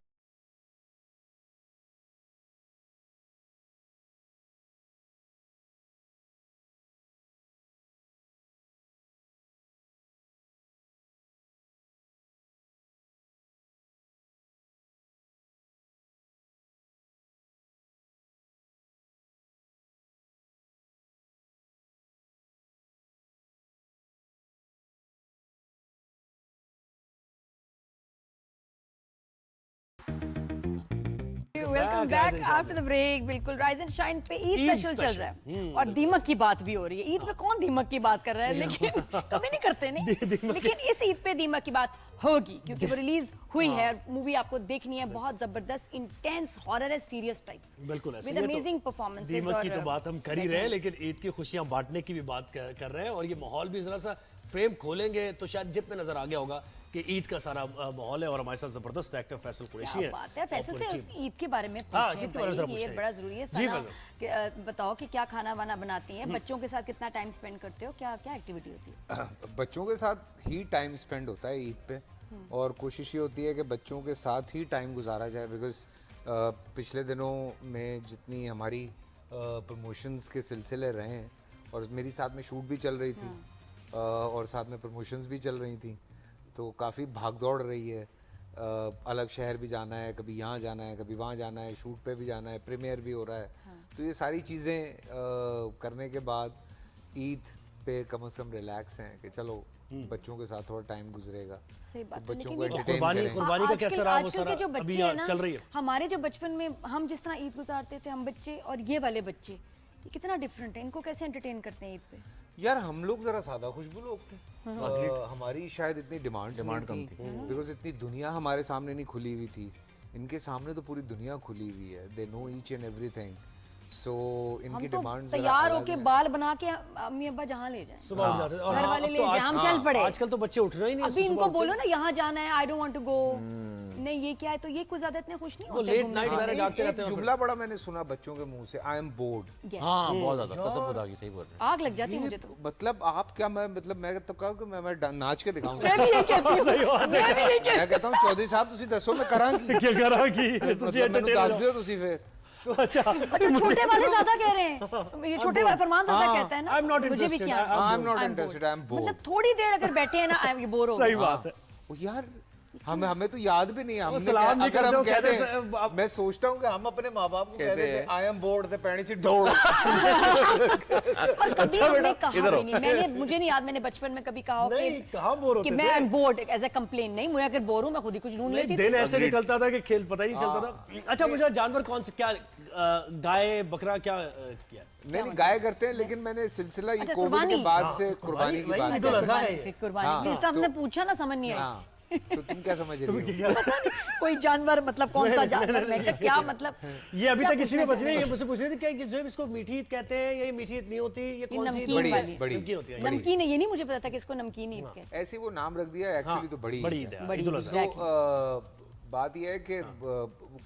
A: Welcome back after the break. बिल्कुल राइज एंड शाइन पे ईद स्पेशल चल रहा है और दीमक की बात भी हो रही है। ईद पे कौन दीमक की बात कर रहा है, लेकिन कभी नहीं करते नहीं। लेकिन इस ईद पे दीमक की बात होगी क्योंकि वो रिलीज हुई है। मूवी आपको देखनी है, बहुत जबरदस्त इंटेंस हॉरर है, सीरियस टाइप,
B: बिल्कुल ऐसे।
A: With amazing performances.
B: दीमक की तो बात हम कर ही रहे हैं, लेकिन ईद की खुशियां बांटने की भी बात कर रहे हैं। और ये माहौल भी जरा सा फ्रेम खोलेंगे तो शायद जिप में नजर आ गया होगा कि ईद का सारा माहौल है और हमारे साथ जबरदस्त एक्टर फैसल कुरैशी
A: क्या
B: है।
A: बात है फैसल से उसकी ईद के बारे में
B: हाँ,
A: पूछें
B: ईद के बारे में
A: भाई,
B: जरा
A: ये
B: पूछते
A: बड़ा
B: हैं।
A: जरूरी है।
B: जी,
A: सना,
B: फैसल।
A: बताओ कि क्या खाना वाना बनाती हैं, बच्चों के साथ कितना टाइम स्पेंड करते हो, क्या क्या एक्टिविटी होती है?
C: बच्चों के साथ ही टाइम स्पेंड होता है ईद पे, और कोशिश ये होती है कि बच्चों के साथ ही टाइम गुजारा जाए, बिकॉज पिछले दिनों में जितनी हमारी प्रमोशंस के सिलसिले रहे हैं, और मेरी साथ में शूट भी चल रही थी और साथ में प्रमोशंस भी चल रही थी, तो काफ़ी भाग दौड़ रही है। अलग शहर भी जाना है, कभी यहाँ जाना है, कभी वहाँ जाना है, शूट पे भी जाना है, प्रीमियर भी हो रहा है। तो ये सारी चीज़ें करने के बाद ईद पे कम से कम रिलैक्स हैं कि चलो बच्चों के साथ थोड़ा टाइम गुजरेगा,
A: सही बात
C: तो
A: है,
C: बच्चों
A: लेकिन
C: को
A: ये
C: एंटरटेन
B: कुर्बानी
C: करें।
B: कुर्बानी का
A: आजकल-
B: कैसा रहा वो
A: आजकल
B: सारा
A: के जो
B: अभी
A: बच्चे
B: यहाँ
A: हैं ना,
B: चल रही है।
A: हमारे जो बचपन में हम जिस तरह ईद गुजारते थे, हम बच्चे और ये वाले बच्चे, ये कितना डिफरेंट है। इनको कैसे एंटरटेन करते हैं ईद पे?
C: यार हम लोग जरा सादा खुशबू लोग थे, हमारी शायद इतनी डिमांड कम थी, बिकॉज इतनी दुनिया हमारे सामने नहीं खुली हुई थी। इनके सामने तो पूरी दुनिया खुली हुई है, they know each and everything, so इनकी
A: हम तो
C: डिमांड
A: तैयार होके बाल बना के अम्मी अब्बा जहाँ ले जाएं,
B: सुबह उठ जाते हैं। और
A: घर
B: हाँ,
A: वाले
B: अब
A: ले
B: तो
A: जाएं, हम चल पड़े।
B: आजकल तो बच्चे उठ रहे ही नहीं
A: अभी
B: सुबह
A: इनको
B: उठते
A: बोलो ना यहाँ जाना है, I don't want to go, नहीं ये क्या है, तो ये कुछ ज्यादा इतने खुश नहीं
B: वो
A: होते
B: लेट
A: घूमने
B: नाइट
A: में।
B: सारे जागते रहते
C: एक
B: हैं।
C: जुमला बड़ा मैंने सुना बच्चों के मुंह से, आई एम बोर्ड।
A: Yes.
E: हाँ बहुत ज्यादा कसम खुदा की, सही बोल रहे हैं।
A: आग लग जाती है मुझे तो।
C: मतलब आप क्या, मैं मतलब मैं तो कहूँ कि मैं नाच के दिखाऊंगा।
A: मैं भी यही कहती हूँ, मैं भी यही कहती
C: मैं कहता हूँ चौधरी साहब तुसी दसो मैं करांगी,
B: क्या करा कि
C: मतलब मैंने दस दियो तुसी फिर।
B: तो अच्छा
A: हूँ। अच्छा छोटे वाले ज्यादा कह रहे हैं, ये छोटे वाले फरमान ज्यादा कहता है ना,
B: I'm not
A: मुझे भी
B: interested,
A: क्या,
C: I am not
A: I'm
C: interested,
A: bored.
C: I am board.
A: मतलब थोड़ी देर अगर बैठे हैं ना, ये बोर हो
B: सही
A: गए।
B: बात है।
C: ओ यार हमें तो याद भी नहीं है, हमने
B: सलाम भी
C: अगर
B: करते
C: हम
B: हो,
C: कहते
B: कहते
C: हैं,
B: हैं,
C: मैं सोचता हूँ कि हम अपने माँ बाप को
E: कहते
C: कहते थे
E: हैं।
C: आई एम बोर्ड द पैणी से दौड़।
A: पर कभी हमने कहा
E: इधर
A: भी नहीं, मैंने मुझे नहीं याद मैंने बचपन में कभी कहा हो
B: नहीं,
A: कि
B: कहाँ बोर होते
A: कि मैं I am bored as a complain, नहीं मैं अगर बोर हूँ मैं खुद ही कुछ ढूंढ लेती
B: दिन
A: थी।
B: ऐसे निकलता था कि खेल पता ही नहीं चलता था। अच्छा मुझे जानवर कौन से, क्या गाय बकरा क्या किया?
C: नहीं गाय करते हैं, लेकिन मैंने सिलसिला ये
A: अच्छा,
C: कोविड के
A: कुर्बानी।
C: बाद से कुर्बानी की
B: वही
C: बात
B: ईद
C: कर
B: उल
C: रहे
B: अज़हा
C: हैं।
B: है ये।
A: कुर्बानी
C: हाँ,
A: जिस तरह
C: तो-
A: हमने पूछा ना, समझ नहीं आई।
C: हाँ, तो तुम क्या समझ रही हो?
A: कोई जानवर मतलब कौन सा जानवर, मैं कहा क्या मतलब,
B: ये अभी
A: क्या
B: तक किसी ने
A: पूछना
B: बस नहीं, ये मुझसे पूछ रही थी क्या जोएब इसको मीठी ईद कहते हैं या ये मीठी ईद नहीं होती, ये कौन सी ईद
A: नमकीन
B: होती है?
A: वाली।
C: बड़ी
B: नमकीन होती है।
A: नमकीन है, ये नहीं मुझे पता था कि इसको नमकीन ईद कहते
C: ऐसे वो नाम रख दिया, एक्चुअली तो बड़ी
B: बड़ी
C: ईद
B: ईद
C: है।
B: है,
A: बड़ी
B: ईद उल
A: ईद,
B: अज़हा।
C: तो बात यह है कि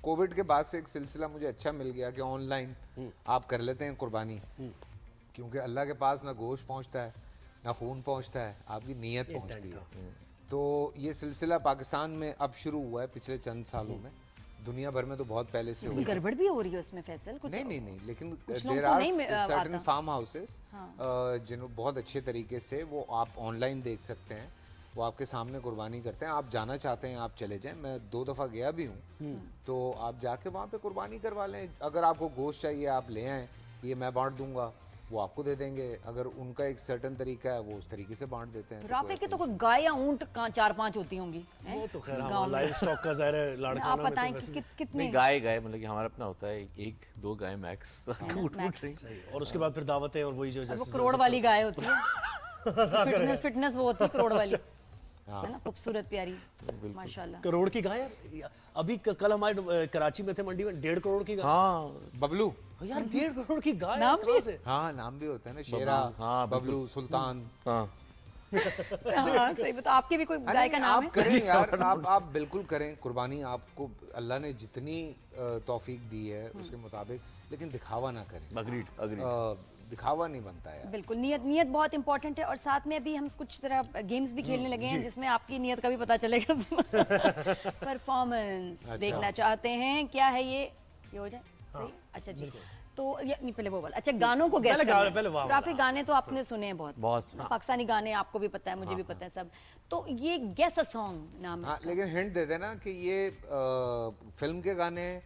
C: कोविड के बाद से एक सिलसिला मुझे अच्छा मिल गया कि ऑनलाइन आप कर लेते हैं कुर्बानी, क्योंकि अल्लाह के पास ना गोश्त पहुंचता है ना खून पहुंचता है, आपकी नीयत पहुंचती है। तो ये सिलसिला पाकिस्तान में अब शुरू हुआ है पिछले चंद सालों में, दुनिया भर में तो बहुत पहले से हो
A: हैं। गड़बड़ भी हो रही है उसमें फैसल कुछ?
C: नहीं लेकिन
A: कुछ लोगों
C: देयर
A: को
C: आर
A: नहीं
C: सर्टेन
A: आता।
C: फार्म हाउसेस जिन्होंने बहुत अच्छे तरीके से वो आप ऑनलाइन देख सकते हैं, वो आपके सामने कुर्बानी करते हैं। आप जाना चाहते हैं आप चले जाएं, मैं 2 दफ़ा गया भी हूँ, तो आप जाके वहाँ पे कुर्बानी करवा लें। अगर आपको गोश्त चाहिए आप ले आएँ, ये मैं बांट दूंगा, वो आपको दे देंगे। अगर उनका एक सर्टेन तरीका है वो उस तरीके से बांट देते हैं। तो
A: राफे
C: कोई
A: के
C: ऐसा
A: तो कोई गाय या ऊंट 4-5 होती होंगी, हैं?
B: वो तो खैर
A: गाँव
B: हाँ,
A: में।
B: लाइव स्टॉक का ज़ाहिर है लाड़काना
A: आप
B: में तो
A: बताएं
B: वैसे
A: कि
B: भी।
A: कितने
E: नहीं गाय गाय मतलब कि हमारा अपना होता है, 1-2 गाय मैक्स।
B: सही। और उसके बाद फिर दावतें और वही जो
A: वो
B: जैसे
A: करोड़ वाली गाय होती है, फिटनेस वो होती है करोड़ वाली, है ना, खूबसूरत प्यारी, माशाल्लाह।
B: करोड़ की गाय यार। अभी कल हमारे कराची में थे मंडी में 1.5 करोड़ की गाय।
E: हाँ
C: बबलू,
B: यार 1.5 करोड़ की गाय
A: नाम
B: कहाँ से?
C: हाँ नाम भी होता है ना, शेरा,
E: हाँ,
C: बबलू, सुल्तान।
E: हाँ
A: हाँ सही बता, आपके भी कोई गाय का
C: नहीं,
A: नाम
C: आप
A: है?
C: करें यार, आप बिल्कुल करें कुर्बानी, आपको अल्लाह ने जितनी तौफीक दी है उसके मुताबिक, लेकिन दिखावा ना करें।
E: अग्रीड
C: दिखावा नहीं बनता यार।
A: बिल्कुल, नियत बहुत इंपॉर्टेंट है। और साथ में अभी हम कुछ तरह गेम्स भी खेलने लगे हैं जिसमें आपकी नियत का भी पता चलेगा। परफॉर्मेंस देखना चाहते हैं, क्या है ये हो जाए सही? अच्छा जी, तो ये नहीं, पहले वो वाला, अच्छा गानों को गैस
B: पहले वाह
A: काफी गाने तो आपने सुने हैं बहुत
E: बहुत।
A: पाकिस्तानी गाने आपको भी पता है, मुझे भी पता है सब। तो ये गेस अ सॉन्ग नाम है
C: हाँ
A: इसका।
C: लेकिन हिंट दे देना कि ये फिल्म के गाने हैं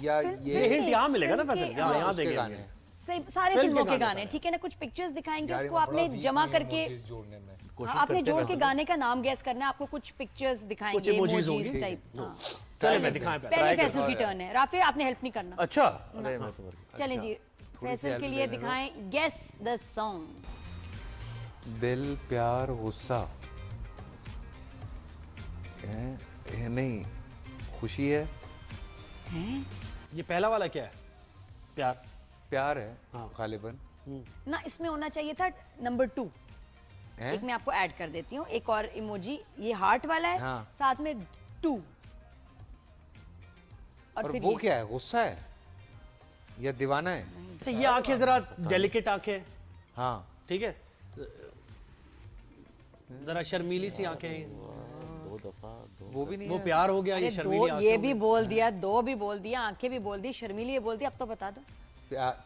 C: या
B: ये
C: ये
B: हिंट यहाँ मिलेगा ना
A: फिल्म
B: फैसल,
A: के-
B: यहाँ
C: उसके
B: देंगे
C: गाने हैं।
A: सही, सारे
B: फिल्म
A: फिल्मों
B: के
A: के
B: गाने
A: गाने,
B: सारे।
A: ठीक है ना। कुछ पिक्चर्स दिखाएंगे,
C: यार,
A: उसको
C: मैं
A: आपने
C: बड़ा
A: जमा
C: weak हूँ
A: करके
C: emojis जोड़ने में।
A: हाँ, आपने जोड़ के गाने का नाम गैस करना है। आपको कुछ पिक्चर्स दिखाएंगे,
B: कुछ emojis
A: emojis
B: होंगी।
A: टाइप। हाँ।
B: चले मैं दिखाएं पहले।
A: पहले फैसल की टर्न है। राफे आपने हेल्प नहीं करना।
E: अच्छा अरे मैं तो
A: चलें जी,
C: थोड़ी सी
A: फैसल के
C: help
A: लिए
C: देने दो।
A: दिखाएं गेस द सॉन्ग।
C: दिल प्यार गुस्सा नहीं, खुशी है,
B: ये पहला वाला क्या है? प्यार।
C: प्यार है गालिबन।
A: ना इसमें होना चाहिए था नंबर 2। एक मैं आपको ऐड कर देती हूँ, एक और इमोजी, ये हार्ट वाला है,
C: हाँ।
A: साथ में 2
C: और
A: फिर
C: वो
A: ये।
C: क्या है, गुस्सा है या दीवाना है?
B: अच्छा ये आंखें जरा डेलिकेट आंखें,
C: हाँ,
B: ठीक है, जरा शर्मीली सी आंखें हैं।
E: दो दफा दो
C: वो भी नहीं
B: वो
C: है।
B: प्यार हो गया, ये
A: अरे
B: शर्मीली
A: 2
B: आंखें
A: ये
B: हो
A: भी
B: गई।
A: बोल दिया, 2 भी बोल दिया, आंखें भी बोल दी, शर्मीली ये बोल दी, अब तो बता दो।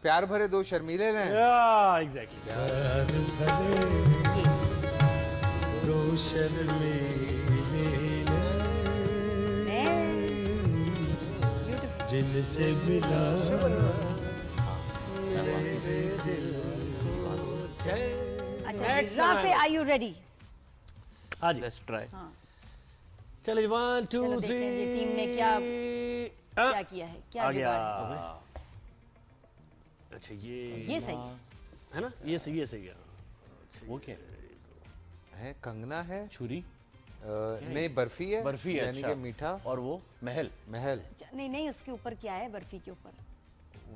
C: प्यार भरे 2 शर्मीले हैं।
B: Yeah, exactly.
A: ब्यूटीफुल।
H: जिनसे मिला
A: अच्छा राफे, आर यू रेडी?
B: हाँ जी,
E: लेट्स ट्राई।
B: चलिए 1 2
A: चलो
B: 3
A: देखते हैं ये टीम ने क्या किया है, क्या
B: आ गया।
A: जुगाड़ है।
B: अच्छा ये
A: ये सही है।
B: है ना, ये सही है।
E: वो क्या
C: है कंगना है,
E: छुरी
C: नहीं बर्फी है,
E: बर्फी है,
C: यानी
E: अच्छा।
C: कि मीठा
E: और वो महल
C: महल,
A: नहीं नहीं, उसके ऊपर क्या है, बर्फी के ऊपर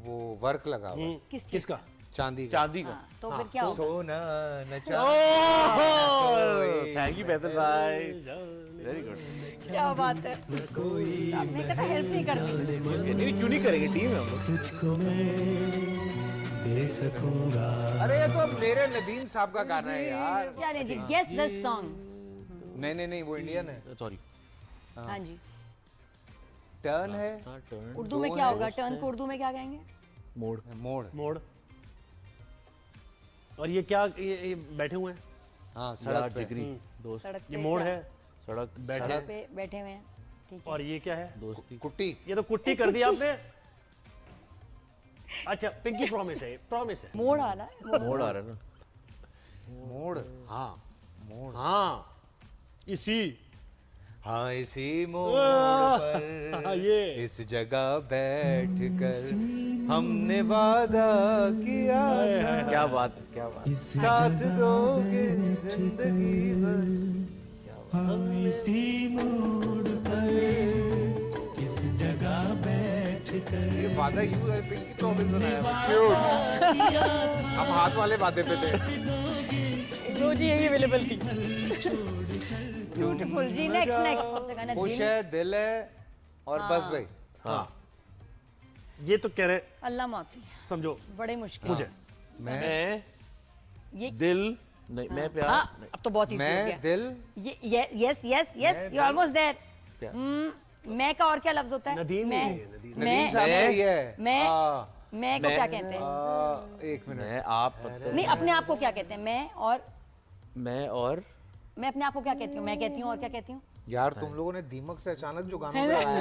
C: वो वर्क लगा हुआ है,
A: किस चीज
B: किसका?
A: का?
C: चांदी का।
E: चांदी का।
A: हाँ, तो फिर क्या होगा?
C: सोना न
E: थैंक यू बेहतर भाई, वेरी गुड।
A: क्या बात है, आपने कहा हेल्प नहीं करनी।
E: नहीं क्यों नहीं करेंगे, टीम है हम लोग।
H: तुझको मैं दे सकूंगा।
C: अरे ये तो अब मेरे नदीम साहब का गाना है यार।
A: चलिए जी, गेस द सॉन्ग।
C: नहीं वो इंडियन है।
E: सॉरी।
A: हाँ जी,
C: टर्न है,
E: टर्न
A: उर्दू में क्या होगा? टर्न को उर्दू में क्या कहेंगे?
E: मोड़।
C: मोड़।
B: मोड़। और ये क्या, ये बैठे हुए हैं,
C: हाँ,
E: सड़क
C: सड़क पे।
E: जिगरी दोस्त।
A: सड़क
B: ये
A: पे
B: मोड़
A: क्या?
B: है,
E: सड़क
B: बैठे
A: सड़क पे बैठे हुए हैं, ठीक है।
B: और ये क्या है?
E: दोस्ती।
C: कुट्टी।
B: ये तो कुट्टी कर दी आपने। अच्छा पिंकी प्रॉमिस है।
A: मोड़ आना है।
E: मोड़ आ रहा है ना।
C: मोड़।
B: हाँ
C: मोड़।
B: हाँ इसी
C: हाँ, इसी मोड़ पर
B: हाँ, ये
C: इस जगह बैठ कर हमने वादा किया था,
E: क्या बात है, क्या बात है।
C: साथ दोगे जिंदगी भर।
H: हम इसी मोड़ पर इस जगह बैठ कर
C: ये वादा यूं है, पिंकी प्रॉमिस बनाया। क्यूट। हम हाथ वाले वादे पे थे।
A: जो जी यही अवेलेबल थी। ब्यूटीफुल जी, नेक्स्ट कौन सा गाना?
C: खुश
A: दिल?
C: है, दिल है और बस भाई।
B: हाँ ये तो कह रहे,
A: अल्लाह माफी,
B: समझो
A: बड़े मुश्किल।
B: मुझे
C: मैं
A: ये
E: दिल नहीं, मैं प्यार
A: हाँ, अब तो बहुत इजी हो
C: मैं
A: गया।
C: दिल
A: ये यस यू ऑलमोस्ट देयर। मैं का और क्या लफ्ज होता है?
B: नदीम
A: मैं
B: ही है, नदीम।
C: नदीम साहब
A: मैं
C: की है।
A: मैं को क्या कहते हैं?
C: एक मिनट।
E: मैं आप मतलब
A: नहीं, अपने आप को क्या कहते हैं? मैं और
E: मैं और
A: मैं अपने आप को क्या कहती हूँ? मैं कहती हूँ और क्या कहती हूँ?
C: यार तुम लोगों ने दीमक से अचानक जो गाना गाया है,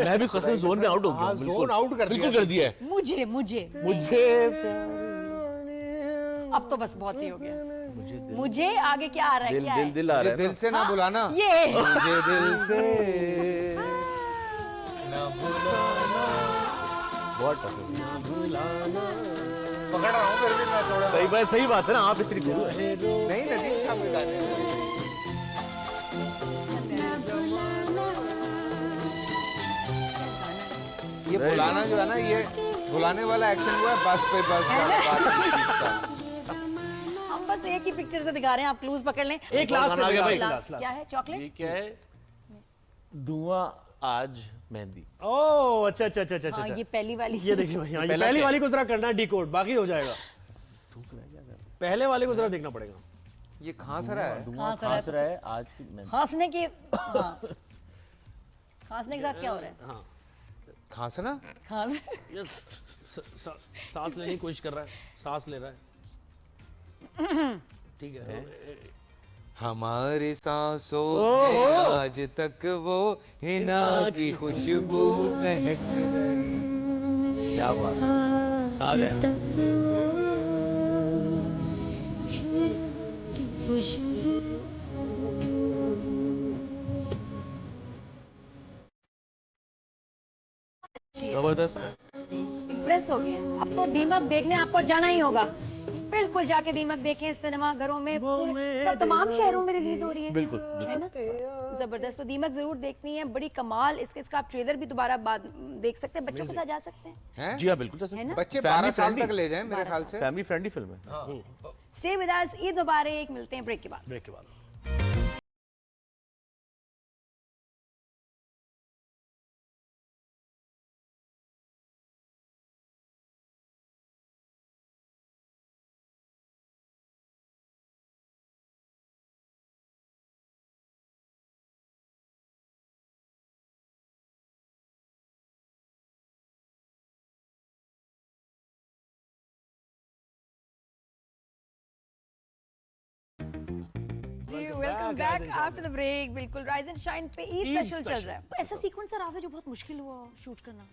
E: मैं भी कसम जोन में आउट हो गया
C: हाँ,
E: हूँ, बिल्कुल।
C: जोन आउट कर दिया।
E: बिल्कुल कर दिया है
A: मुझे
E: मुझे।
A: अब तो बस बहुत ही हो गया। मुझे आगे क्या आ रहा है?
E: दिल
A: क्या
E: दिल
A: है?
E: दिल आ
C: ये
E: रहा है
C: दिल से ना बुलाना,
A: ये
C: मुझे दिल से ना बुलाना।
E: बहुत टफ है।
C: पकड़ रहा हूँ फिर भी मैं थोड़ा।
E: सही बात है ना, आप इसलिए गुरु है।
C: नहीं, नदीम साहब के गाने हैं। ये बुलाना जो है ना, ये बुलाने वाला एक्शन हुआ है बस पे बस
A: हम बस एक ही पिक्चर से दिखा रहे हैं, आप क्लूज पकड़ लें।
B: एक लास्ट
E: गाना आ गया भाई।
B: लास्ट
A: क्या है? चॉकलेट?
E: ये क्या है? धुआं आज मेहंदी।
B: ओह अच्छा
A: हाँ, ये पहली वाली।
B: ये देखिए भाई, हाँ, ये
E: पहला
B: पहली
E: क्या?
B: वाली को जरा करना है डिकोड, बाकी हो जाएगा। पहले वाले को जरा देखना पड़ेगा।
C: ये खांस रहा है।
E: धुआं खांस रहा है आज की मेहंदी।
A: खांसने की हाँ। खांसने के साथ क्या हो रहा है?
B: हाँ
C: खांसना।
A: खांस
B: ये सांस लेने की कोशिश कर रहा है, सांस ले रहा है, ठीक है।
C: हमारी सांसों में आज तक वो हिना की खुशबू महक रही।
E: क्या बात है, आ गया। जबरदस्त है।
A: इम्प्रेस हो गए। अब तो दीमक देखने आपको जाना ही होगा। बिल्कुल जाके दीमक देखें सिनेमा घरों में, सब तमाम शहरों में रिलीज हो रही है।
E: बिल्कुल
A: है ना? जबरदस्त। तो दीमक जरूर देखनी है, बड़ी कमाल। इसका आप ट्रेलर भी दोबारा बाद देख सकते हैं, बच्चों के साथ जा सकते हैं।
C: हैं?
E: जी हाँ बिल्कुल
A: है ना?
C: बच्चे
E: Family
C: 12 साल
E: friendly।
C: तक ले जाएं मेरे ख्याल से।
E: फैमिली फ्रेंडली फिल्म है।
A: स्टे विद अस, ईद मुबारक। मिलते हैं ब्रेक के बाद।
B: ब्रेक के बाद
A: जी welcome back after the break. बिल्कुल राइज एंड शाइन पे ईद स्पेशल चल रहा है। ऐसा सीक्वेंस सर है जो बहुत मुश्किल हुआ शूट करना।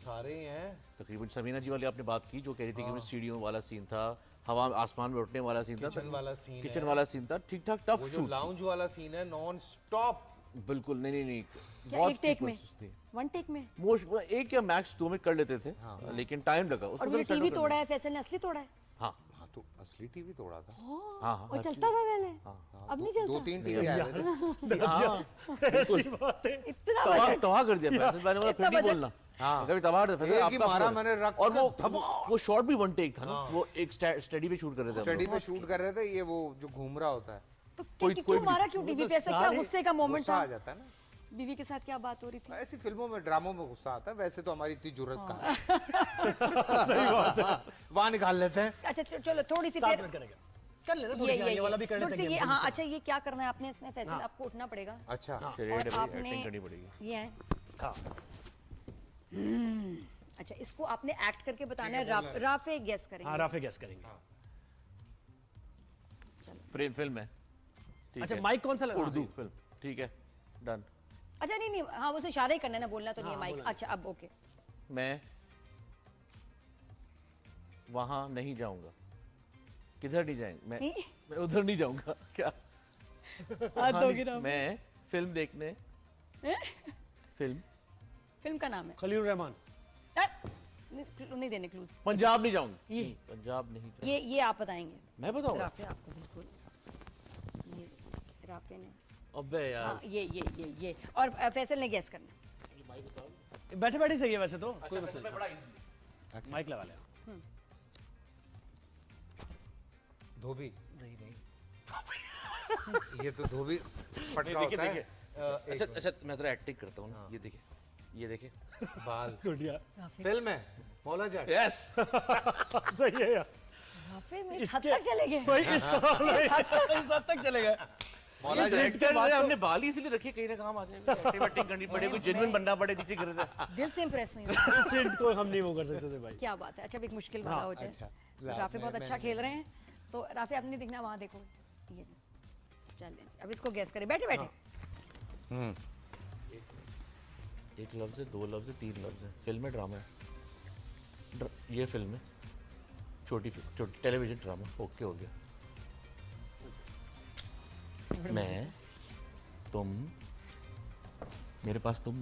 C: सारे हैं।
E: तकरीबन समीना जी वाली आपने बात की जो कह रही थी कि सीढ़ियों वाला सीन था, हवा आसमान में उठने वाला सीन था,
C: किचन वाला सीन
E: किचन
C: है।
E: वाला सीन था, ठीक ठाक टफ
C: वो जो
E: शूट।
C: लाउंज वाला सीन है नॉन स्टॉप।
E: बिल्कुल नहीं
A: क्या
E: बहुत
A: एक टेक में?
E: sequences थी।
A: वन टेक में?
E: मोस्ट एक या मैक्स 2 में कर लेते थे, लेकिन टाइम लगा
A: और
E: उसको
A: वो
E: तो
A: टीवी
E: settle
A: तोड़ा है फैसल ने, असली तोड़ा है।
E: हाँ
C: हाँ तो असली टीवी तोड़ा था।
E: हाँ
A: वो चलता था पहले, अब नहीं चलता।
C: 2-3 टीवी आए थे ना।
B: ऐसी बात है।
A: इतना
E: तबाह कर दिया फैसल मैंने बोला फिर नहीं बोलना।
C: हाँ।
E: कभी तबाह कर फैसल
C: एक ही
E: आपका
C: मारा
E: floor है।
C: मैंने रख
E: और
C: के
E: वो शॉट भी वन टेक था ना, वो एक स्टडी पे शूट कर रहे थे हम
C: स्टडी
E: लोग।
C: पे शूट कर रहे थे। ये वो जो घूम रहा होता है
A: तो
E: कोई
A: क्यों मारा, क्यों टीवी पे? ऐसा क्या गुस्से का मोमेंट
C: गुस्सा
A: था?
C: आ जाता है ना।
A: बीवी के साथ क्या बात हो रही थी?
C: ऐसी फिल्मों में ड्रामों में गुस्सा आता है, वैसे तो हमारी इतनी जरूरत कहाँ है।
B: सही बात है।
C: वहाँ निकाल लेते हैं।
A: अच्छा चलो थोड़ी सी
B: साथ
A: फिर
B: में करेंगे, कर लेना थोड़ी सी, ये वाला भी कर
A: थोड़ी
B: लेते
A: सी
B: हैं
A: ये।
B: game
A: हाँ
B: से।
A: अच्छा, ये क्या करना है आपने इसमें फैसल? आपको उठना पड़ेगा
C: अच्छा
E: शरीर
A: और
E: है,
A: आपने
E: एक्टिंग करनी पड़ेगी।
A: ये है।
B: हाँ
A: अच्छा इसको आपने एक्ट करके बताना है। राफे गेस करेंगे।
B: हाँ राफे गैस करेंगे।
E: फिल्म है ठीक
B: अच्छा
E: है।
B: माइक कौन सा लगा?
E: उर्दू फिल्म ठीक है डन।
A: अच्छा नहीं हाँ, वो तो इशारा ही करना है ना, बोलना तो नहीं है माइक। अच्छा अब ओके।
E: मैं वहां नहीं जाऊंगा। किधर नहीं जाएंगे? मैं उधर नहीं जाऊंगा। क्या
A: हाथ दोगे ना?
E: मैं फिल्म देखने
A: फिल्म का नाम है?
B: खलील रहमान।
A: नहीं देने क्लूज।
E: पंजाब नहीं जाऊंगा।
A: ये
E: पंजाब नहीं जाऊंगा।
A: ये आप बताएंगे।
E: मैं बताऊंगा?
A: राफे आपको बिल्कुल ये राफे ने।
E: अबे यार
A: हाँ ये और फैसल ने गेस करना।
B: बैठे बैठे सही है वैसे तो, कोई मसला नहीं। माइक लगा ले।
C: धोबी नहीं ये तो धोबी पटका होता है।
E: अच्छा अच्छा मैं जरा एक्टिंग करता हूँ ना। ये देखिए
C: बाल
B: गुड़िया
C: फिल्म है मौला जाट।
E: यस
B: सही है यार।
A: राफे में इस हद तक चले गए।
B: भाई इस हद तक चले गए।
C: मौला
E: इस
C: जाट
E: रेट के बाद हमने बाल ही इसलिए रखे कहीं ना काम आ जाए। एक्टिंग करनी पड़े, कोई जेन्युइन बनना पड़े, नीचे गिर जाए।
A: दिल से इंप्रेस हुई।
B: इस हिंट को हम नहीं वो कर सकते थे भाई।
A: क्या बात है। अच्छा अब एक मुश्किल वाला हो जाए।
C: अच्छा,
A: राफे बहुत अच्छा खेल रहे हैं, तो राफे आपने दिखना वहां देखो। ये चलें अब इसको गेस करें। बैठे बैठे
E: एक लफ्ज है, 2 लफ्ज है, 3 लफ्ज है। फिल्म है ड्रामा है? ये फिल्म है छोटी टेलीविजन ड्रामा। ओके हो गया। मैं तुम मेरे पास तुम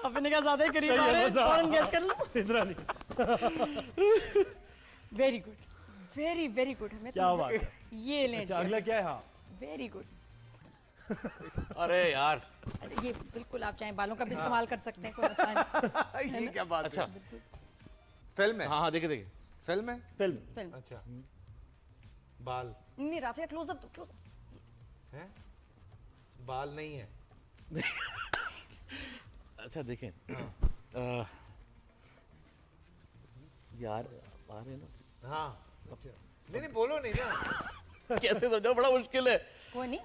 A: अपने का ज्यादा ही करीब आ रहे हैं। फौरन गेस कर लो।
B: इतना नहीं।
A: Very good, very very good. हमें
B: क्या बात है।
A: ये लें।
B: अच्छा अगला क्या है? हाँ
A: वेरी गुड।
E: अरे यार
A: अच्छा ये बिल्कुल आप चाहें बालों का भी इस्तेमाल कर सकते हैं, कोई मसला नहीं।
C: ये क्या बात
E: अच्छा
C: है। फिल्म है।
E: हाँ देखे
C: फिल्म है।
B: फिल्म।
A: फिल्म
C: अच्छा बाल
A: नहीं। राफिया क्लोज अप
C: है। बाल नहीं है।
E: अच्छा देखें यार आ रहे हैं ना।
C: हाँ अच्छा नहीं बोलो नहीं ना।
E: कैसे समझो, बड़ा मुश्किल है।
A: कोई नहीं,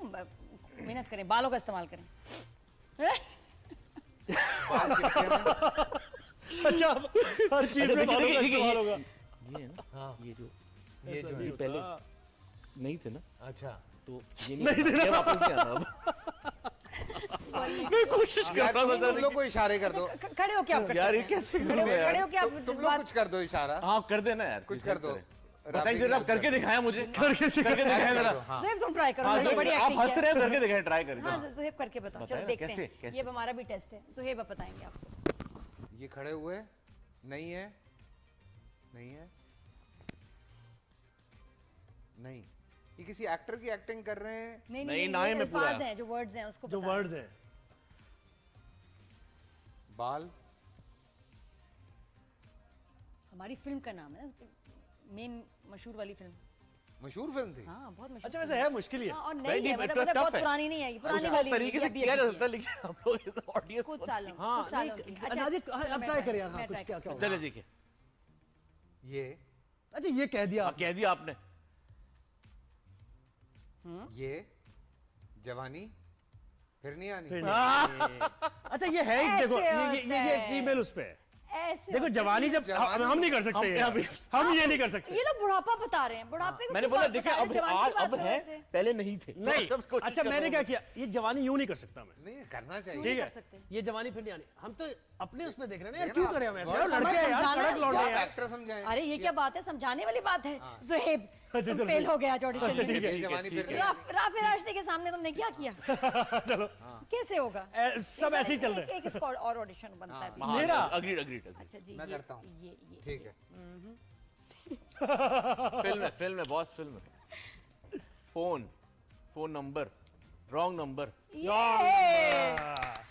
A: मेहनत करें, बालों का इस्तेमाल करें।
C: बाल चिपके हैं।
B: अच्छा हर चीज में बालों का इस्तेमाल होगा।
E: ये है ना
C: हाँ।
E: ये जो
C: ये जो
E: ये पहले नहीं थे ना,
C: अच्छा
E: तो ये नहीं ये वापस नहीं आता अब। मैं कोशिश कर रहा
C: तुम
E: था
C: लोग को इशारे कर दो।
A: खड़े हो क्या आप कर
E: यार ये
A: सकते हैं?
E: कैसे
A: खड़े
E: करूं
A: खड़े
E: यार?
A: हो क्या आप
C: तुम
A: जिस
C: लोग
A: बात
C: कुछ कर दो इशारा।
E: हाँ कर देना यार,
C: कुछ कर दो।
E: बताइए जरा, करके दिखाया मुझे, करके दिखाया जरा।
A: ज़ुहैब तुम ट्राई करो।
E: हाँ,
A: मैंने बड़ी
E: आप
A: एक्टिंग
E: हंस
A: की
E: रहे
A: है।
E: हैं, करके दिखाया, ट्राई करिए।
A: हाँ ज़ुहैब करके बताओ।
E: बताएं
A: चलो
E: ना,
A: देखते
E: कैसे-
A: हैं।
E: कैसे?
A: ये अब हमारा भी टेस्ट है। ज़ुहैब आप बताएंगे आपको।
C: ये खड़े हुए नहीं है, नहीं है, नहीं। ये किसी एक्टर की एक्टिंग कर रहे हैं।
E: नहीं, ना ही में पूरा
A: अल्फाज हैं जो वर्ड्स हैं उसको
B: जो
A: पता है।
B: वर्ड्स हैं।
C: बाल,
A: हमारी फिल्म का नाम है, मेन मशहूर वाली फिल्म।
C: मशहूर फिल्म थी।
A: हाँ बहुत मशहूर।
B: अच्छा वैसे है मुश्किल ही है।
A: हाँ, और
E: नहीं,
A: नहीं है,
E: नहीं,
A: मतलब
E: tough
A: बहुत
E: है।
A: पुरानी नहीं है, पुरानी
E: उस
A: वाली
E: तरीके से
A: अभी
E: किया जा
A: अभी
E: सकता है, लेकिन हम लोग ऑडियंस
A: कुछ सालों
B: हाँ,
A: कुछ सालों
B: नहीं,
A: की।
B: नादिर, अब
A: मैं
B: try करिए, हाँ,
A: मैं
B: कुछ
A: try
B: क्या- क्या
A: करती
B: होगा।
E: चले देखिए।
C: ये
B: अच्छा ये कह दिया
E: हाँ, कह दिया आपने।
C: ये जवानी फिर नहीं आनी।
B: अच्छा ये है एक, देखो
A: ऐसे
B: ये
A: होता
B: एक
A: है।
B: ईमेल उस पे है।
A: ऐसे
B: देखो
A: होता है।
B: जवानी जब हम नहीं कर सकते हैं, हम ये नहीं कर सकते।
A: ये लोग बुढ़ापा बता रहे हैं, बुढ़ापे को
E: मैंने
A: क्यों
E: बोला
A: बात
E: देखिए
A: बता रहे
E: अब
A: हैं? जवानी की बात
E: अब
A: करो
E: है,
A: ऐसे।
E: पहले नहीं थे।
B: नहीं,
E: तो अब कोशिश
B: अच्छा
E: कर
B: मैंने
E: रहा
B: क्या
E: हूँ।
B: किया, ये जवानी यूं नहीं कर सकता मैं।
C: नहीं करना चाहिए।
B: ठीक
A: कर
B: है
A: सकते हैं।
B: ये जवानी फिर नहीं आनी, हम तो अपने उसमें देख रहे हैं ना यार,
C: देखना,
B: क्यों करें हम ऐसे,
C: बहुत
B: यार लड़के हैं यार,
A: समझाना
B: कड़क लौटे
C: आप
B: हैं यार।
C: एक्टर समझाएं।
A: अरे ये क्या बात है, समझाने वाली बात है। ज़ुहैब
B: अच्छा, चलो,
A: फेल हो गया ऑडिशन
B: अच्छा,
A: में।
B: ठीक है,
C: ये जवानी फिर नहीं आनी।
A: राफे राशदी के सामने तुमने क्या किया?
B: चलो
A: कैसे होगा?
B: सब ऐसे ही चल रहे हैं।
A: एक इसका और ऑडिशन बनता है।
E: हाँ,
B: मेरा?
E: agreed, agreed, agreed।
A: अच्छा जी
C: मैं
A: ये-
C: करता हूँ।
A: ये
C: ठीक है।
E: फिल्म है बॉस, फिल्म है। Phone number, wrong number.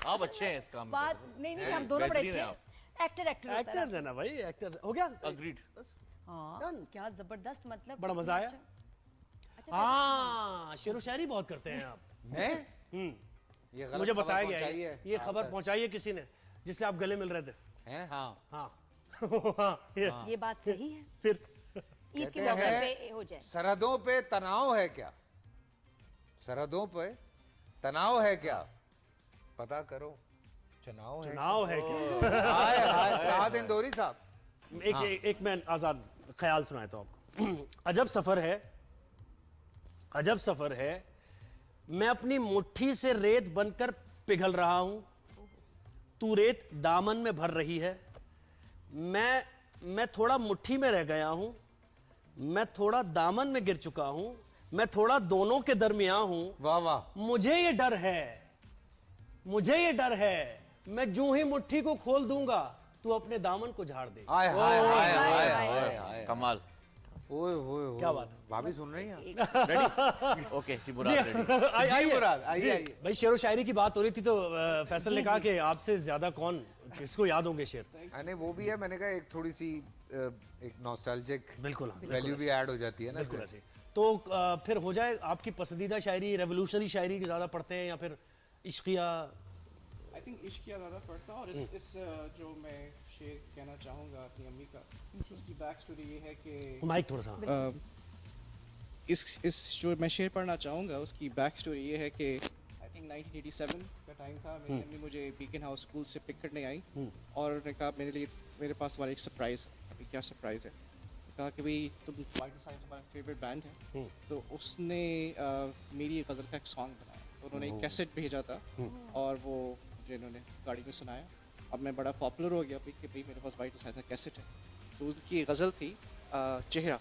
E: आप अच्छे हैं इस काम में।
A: बात नहीं नहीं हम दोनों बड़े
E: बेहतरीन
A: अच्छे
E: है
A: हैं। एक्टर
B: एक्टर्स है ना भाई, एक्टर्स हो गया।
E: अग्रीड।
A: हाँ क्या जबरदस्त, मतलब
B: बड़ा मजा आया।
A: अच्छा,
B: हाँ शेरो शायरी बहुत करते हैं आप।
C: मैं ये गलत
B: मुझे
C: खबर
B: बताया गया
C: पहुंचाई
B: है,
C: है।
B: ये खबर पहुंचाई है किसी ने जिससे आप गले मिल रहे थे।
C: हैं? हाँ।
B: हाँ हाँ,
A: ये बात सही है।
B: फिर
A: ईद के
C: कहते
A: मौके
C: हैं,
A: पे हो जाए।
C: सरहदों पे तनाव है क्या? सरहदों पे तनाव है क्या? पता करो, चुनाव है।
B: चुनाव है क्या?
C: हाय हाय राहत इंदौरी साहब।
B: एक मैं आजाद ख्याल सुनाता हूँ आपको। अजब सफर है, अजब सफर है, मैं अपनी मुट्ठी से रेत बनकर पिघल रहा हूं, तू रेत दामन में भर रही है। मैं थोड़ा मुट्ठी में रह गया हूं, मैं थोड़ा दामन में गिर चुका हूं, मैं थोड़ा दोनों के दरमियान हूं।
C: वाह वाह।
B: मुझे ये डर है, मुझे ये डर है, मैं जूं ही मुट्ठी को खोल दूंगा तू अपने दामन को झाड़ दे।
C: हाय हाय हाय हाय हाय हाय।
E: कमाल।
C: ओए ओए ओए।
B: क्या बात है?
C: भाभी सुन रही हैं?
E: रेडी? ओके जी, मुराद रेडी।
B: आइए
C: मुराद, आइए, आइए।
B: भाई शेरो शायरी की बात हो रही थी तो फैसल ने कहा कि आपसे ज्यादा कौन किसको याद होंगे शेर।
C: मैंने वो भी है, मैंने कहा एक थोड़ी सी एक नॉस्टैल्जिक
B: बिल्कुल
C: वैल्यू भी ऐड हो जाती है ना।
B: बिल्कुल ऐसे। तो फिर हो जाए आपकी पसंदीदा शायरी, रेवोल्यूशनरी शायरी ज्यादा पढ़ते हैं या फिर इश्किया?
D: आई थिंक इश्किया ज़्यादा पढ़ता हूँ, और इस जो मैं शेर कहना चाहूँगा अपनी अम्मी का, उसकी बैक स्टोरी ये है कि
B: माइक थोड़ा सा।
D: इस जो मैं शेर पढ़ना चाहूँगा उसकी बैक स्टोरी ये है कि आई थिंक 1987 का टाइम था। मेरी अम्मी मुझे बीकन हाउस स्कूल से पिक करने आई और उन्होंने कहा मेरे पास हमारा एक सरप्राइज़ है। अभी क्या सरप्राइज़ है? कहा कि भाई तुम वाइटल साइंस हमारा फेवरेट बैंड है। तो उसने मेरी एक गज़ल का एक सॉन्ग बनाया, तो उन्होंने एक कैसेट भेजा था और वो मुझे इन्होंने गाड़ी में सुनाया। अब मैं बड़ा पॉपुलर हो गया कि भाई मेरे पास वाइटल साइंस का कैसेट है। तो उनकी गज़ल थी चेहरा,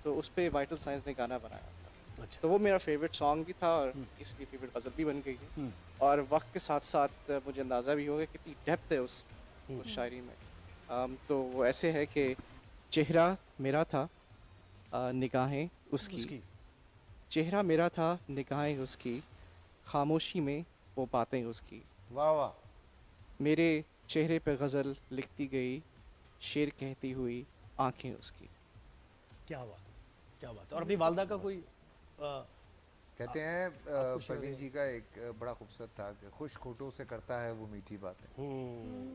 D: तो उस पर वाइटल साइंस ने गाना बनाया था।
B: अच्छा।
D: तो वो मेरा फेवरेट सॉन्ग भी था और इसलिए फेवरेट गज़ल भी बन गई है। और वक्त के साथ साथ मुझे अंदाज़ा भी हो गया कितनी डेप्थ है उस शायरी में। तो वो ऐसे है कि चेहरा मेरा था निगाहें उसकी, चेहरा मेरा था निगाहें उसकी, खामोशी में वो बातें उसकी।
C: वाह वाह।
D: मेरे चेहरे पे गज़ल लिखती गई, शेर कहती हुई आंखें उसकी।
B: क्या बात, क्या बात। और अपनी वालदा का कोई
C: कहते हैं परवीन जी का एक बड़ा खूबसूरत था कि खुश खोटों से करता है वो मीठी बातें,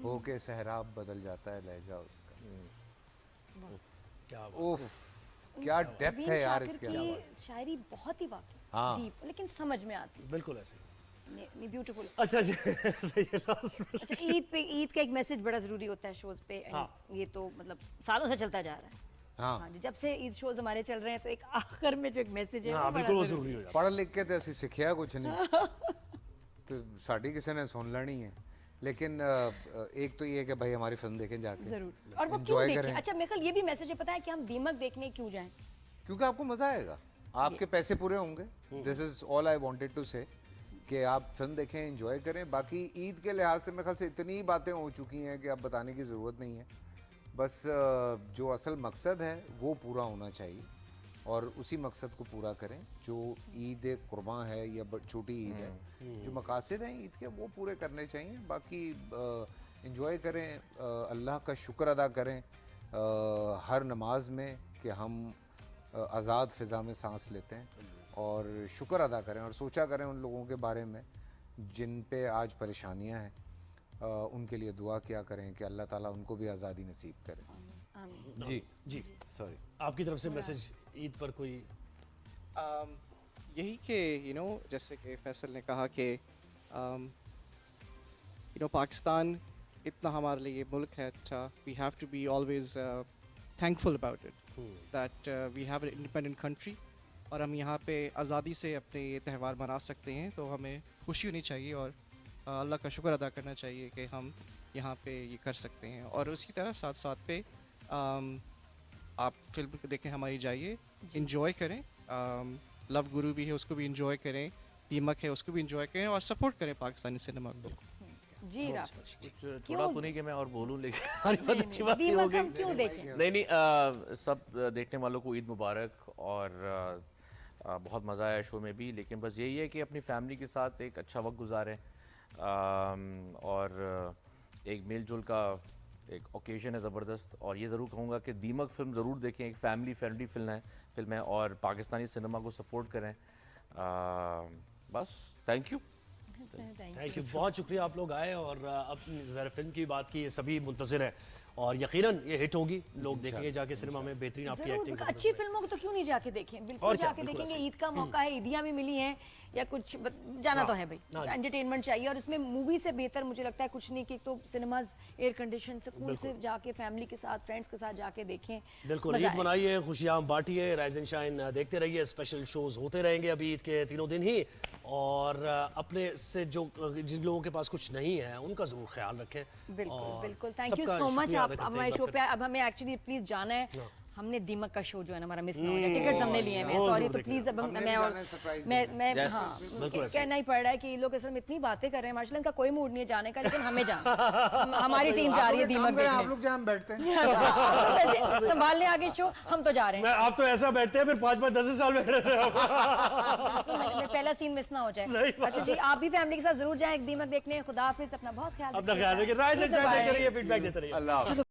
C: हो के सहराब बदल जाता है लहजा उसका।
B: क्या बात।
C: उफ क्या डेप्थ
A: परवीन
C: है यार
A: शाकिर
C: इसके
A: की
C: अंदर।
A: शायरी बहुत ही वाकई
C: हाँ।
A: डीप, लेकिन समझ में आती
B: बिल्कुल ऐसे।
A: है, ब्यूटीफुल।
B: अच्छा जी सही है, लास्ट में।
A: अच्छा ईद का एक मैसेज बड़ा जरूरी होता है शोज पे।
B: हाँ।
A: ये तो मतलब सालों से चलता जा रहा है।
C: हाँ
A: हाँ जी, जब से ईद शोज हमारे चल रहे हैं तो एक आखिर में जो एक मैसेज है
B: हाँ
A: वो बड़ा
B: बिल्कुल वो
A: जरूरी
B: जरूरी हो जाता
C: पढ़ लिख के तो ऐसी सीखिया कुछ नहीं तो साड़ी किसी ने सुन लेनी है। लेकिन एक तो ये है कि भाई हमारी फिल्म देखें जाके,
A: है। जरूर। और वो
C: Enjoy
A: क्यों देखें?
C: करें।
A: अच्छा मेरे ख्याल ये भी मैसेज है, पता है कि हम दीमक देखने क्यों जाएं?
C: क्योंकि आपको मजा आएगा, आपके पैसे पूरे होंगे। This is all I wanted to say कि आप फिल्म देखें, एंजॉय करें। बाकी ईद के लिहाज से मेरे ख्याल से इतनी बातें हो चुकी हैं कि अब बताने की ज़रूरत नहीं है। बस जो असल मकसद है वो पूरा होना चाहिए और उसी मकसद को पूरा करें। जो ईद कुर्बान है या छोटी ईद है, जो मकासद हैं ईद के वो पूरे करने चाहिए। बाकी इंजॉय करें, अल्लाह का शुक्र अदा करें हर नमाज में कि हम आज़ाद फ़िज़ा में सांस लेते हैं, और शुक्र अदा करें और सोचा करें उन लोगों के बारे में जिन पे आज परेशानियां हैं। उनके लिए दुआ किया करें कि अल्लाह ताला उनको भी आज़ादी नसीब करे।
B: जी जी,
C: सॉरी,
B: आपकी तरफ से मैसेज ईद पर कोई?
D: यही कि जैसे कि फैसल ने कहा कि पाकिस्तान इतना हमारे लिए मुल्क है अच्छा, we have to be always thankful about it that we have an independent country, और हम यहाँ पे आज़ादी से अपने ये त्यौहार मना सकते हैं। तो हमें खुशी होनी चाहिए और अल्लाह का शुक्र अदा करना चाहिए कि हम यहाँ पे ये कर सकते हैं। और उसी तरह साथ साथ पे आप फिल्म को देखें हमारी, जाइए, इंजॉय करें। लव गुरु भी है, उसको भी इंजॉय करें, दीमक है उसको भी इंजॉय करें, और सपोर्ट करें पाकिस्तानी सिनेमा को।
A: जी राफिज,
E: कुछ थोड़ा तो नहीं कि मैं और बोलूं, लेकिन सारी बात अच्छी बात नहीं हो
A: दीमक
E: गई।
A: हम क्यों देखें?
E: नहीं, सब देखने वालों को ईद मुबारक, और बहुत मज़ा आया शो में भी। लेकिन बस यही है कि अपनी फैमिली के साथ एक अच्छा वक्त गुजारें, और एक मेल जोल का एक ओकेजन है ज़बरदस्त। और ये ज़रूर कहूँगा कि दीमक फिल्म ज़रूर देखें, एक फैमिली फ्रेंडली फिल्म है, और पाकिस्तानी सिनेमा को सपोर्ट करें। बस थैंक यू।
B: थैंक यू, बहुत शुक्रिया आप लोग आए और अपनी ज़रा फिल्म की बात की। ये सभी मुंतज़िर हैं और यकीनन ये हिट होगी, लोग देखेंगे जाके सिनेमा में। बेहतरीन आपकी
A: जरूर,
B: एक्टिंग,
A: अच्छी फिल्मों को तो क्यों नहीं जाके देखें, बिल्कुल
B: और क्या,
A: जाके
B: बिल्कुल
A: देखेंगे।
B: ऐसे।
A: ईद का मौका है, ईदियाँ भी मिली हैं या कुछ जाना तो है भाई, एंटरटेनमेंट चाहिए। और इसमें मूवी से बेहतर मुझे लगता है कुछ नहीं कि तो सिनेमाज एयर कंडीशन सुकून से जाके फैमिली के साथ, फ्रेंड्स के साथ जाके देखें।
B: बिल्कुल।
A: मजा
B: ईद मनाइए, खुशियाँ बांटिए, राइज एंड शाइन देखते रहिए। स्पेशल शोज होते रहेंगे अभी ईद के तीनों दिन ही, और अपने से जो जिन लोगों के पास कुछ नहीं है उनका जरूर ख्याल रखें।
A: बिल्कुल
B: और
A: बिल्कुल, थैंक यू
B: सबका
A: सो मच।
B: शुक्रिया
A: आप
B: अदा करते हैं
A: हमारे
B: एक
A: शो
B: बार
A: पे, अब हमें एक्चुअली प्लीज जाना है। हमने दीमक का शो जो है ना हमारा मिस ना हो जाए,
B: हम्म,
A: टिकट्स हमने लिए हैं,
B: वो
A: सॉरी।
B: जरूर
A: तो प्लीज अब
C: हमने
A: मैं
C: भी
A: और
C: जाना है, surprise
A: मैं
E: Yes,
A: हाँ
B: बिल्कुल ऐसे।
A: कहना ही पड़ रहा है कि ये लोग असल में इतनी बातें कर रहे हैं, माशाल्लाह इनका कोई मूड नहीं है जाने का, लेकिन हमें जाना है। हमारी टीम जा रही है दीमक
C: आप
A: देखने।
C: लोग जहाँ हम बैठते हैं
A: संभालने आगे शो, हम तो जा रहे हैं।
B: आप तो ऐसा बैठते हैं फिर 5-5, 10 साल बैठ रहे हैं।
A: पहला सीन मिस ना हो
B: सही
A: जाए।
B: बात
A: अच्छा जी, आप भी फैमिली के साथ जरूर जाएं दीमक देखने। खुदा हाफिज, अपना बहुत ख्याल
B: अपना ख्याल रखिए, राइज एंड शाइन देखते रहिए, फीडबैक देते रहिए।
C: अल्लाह।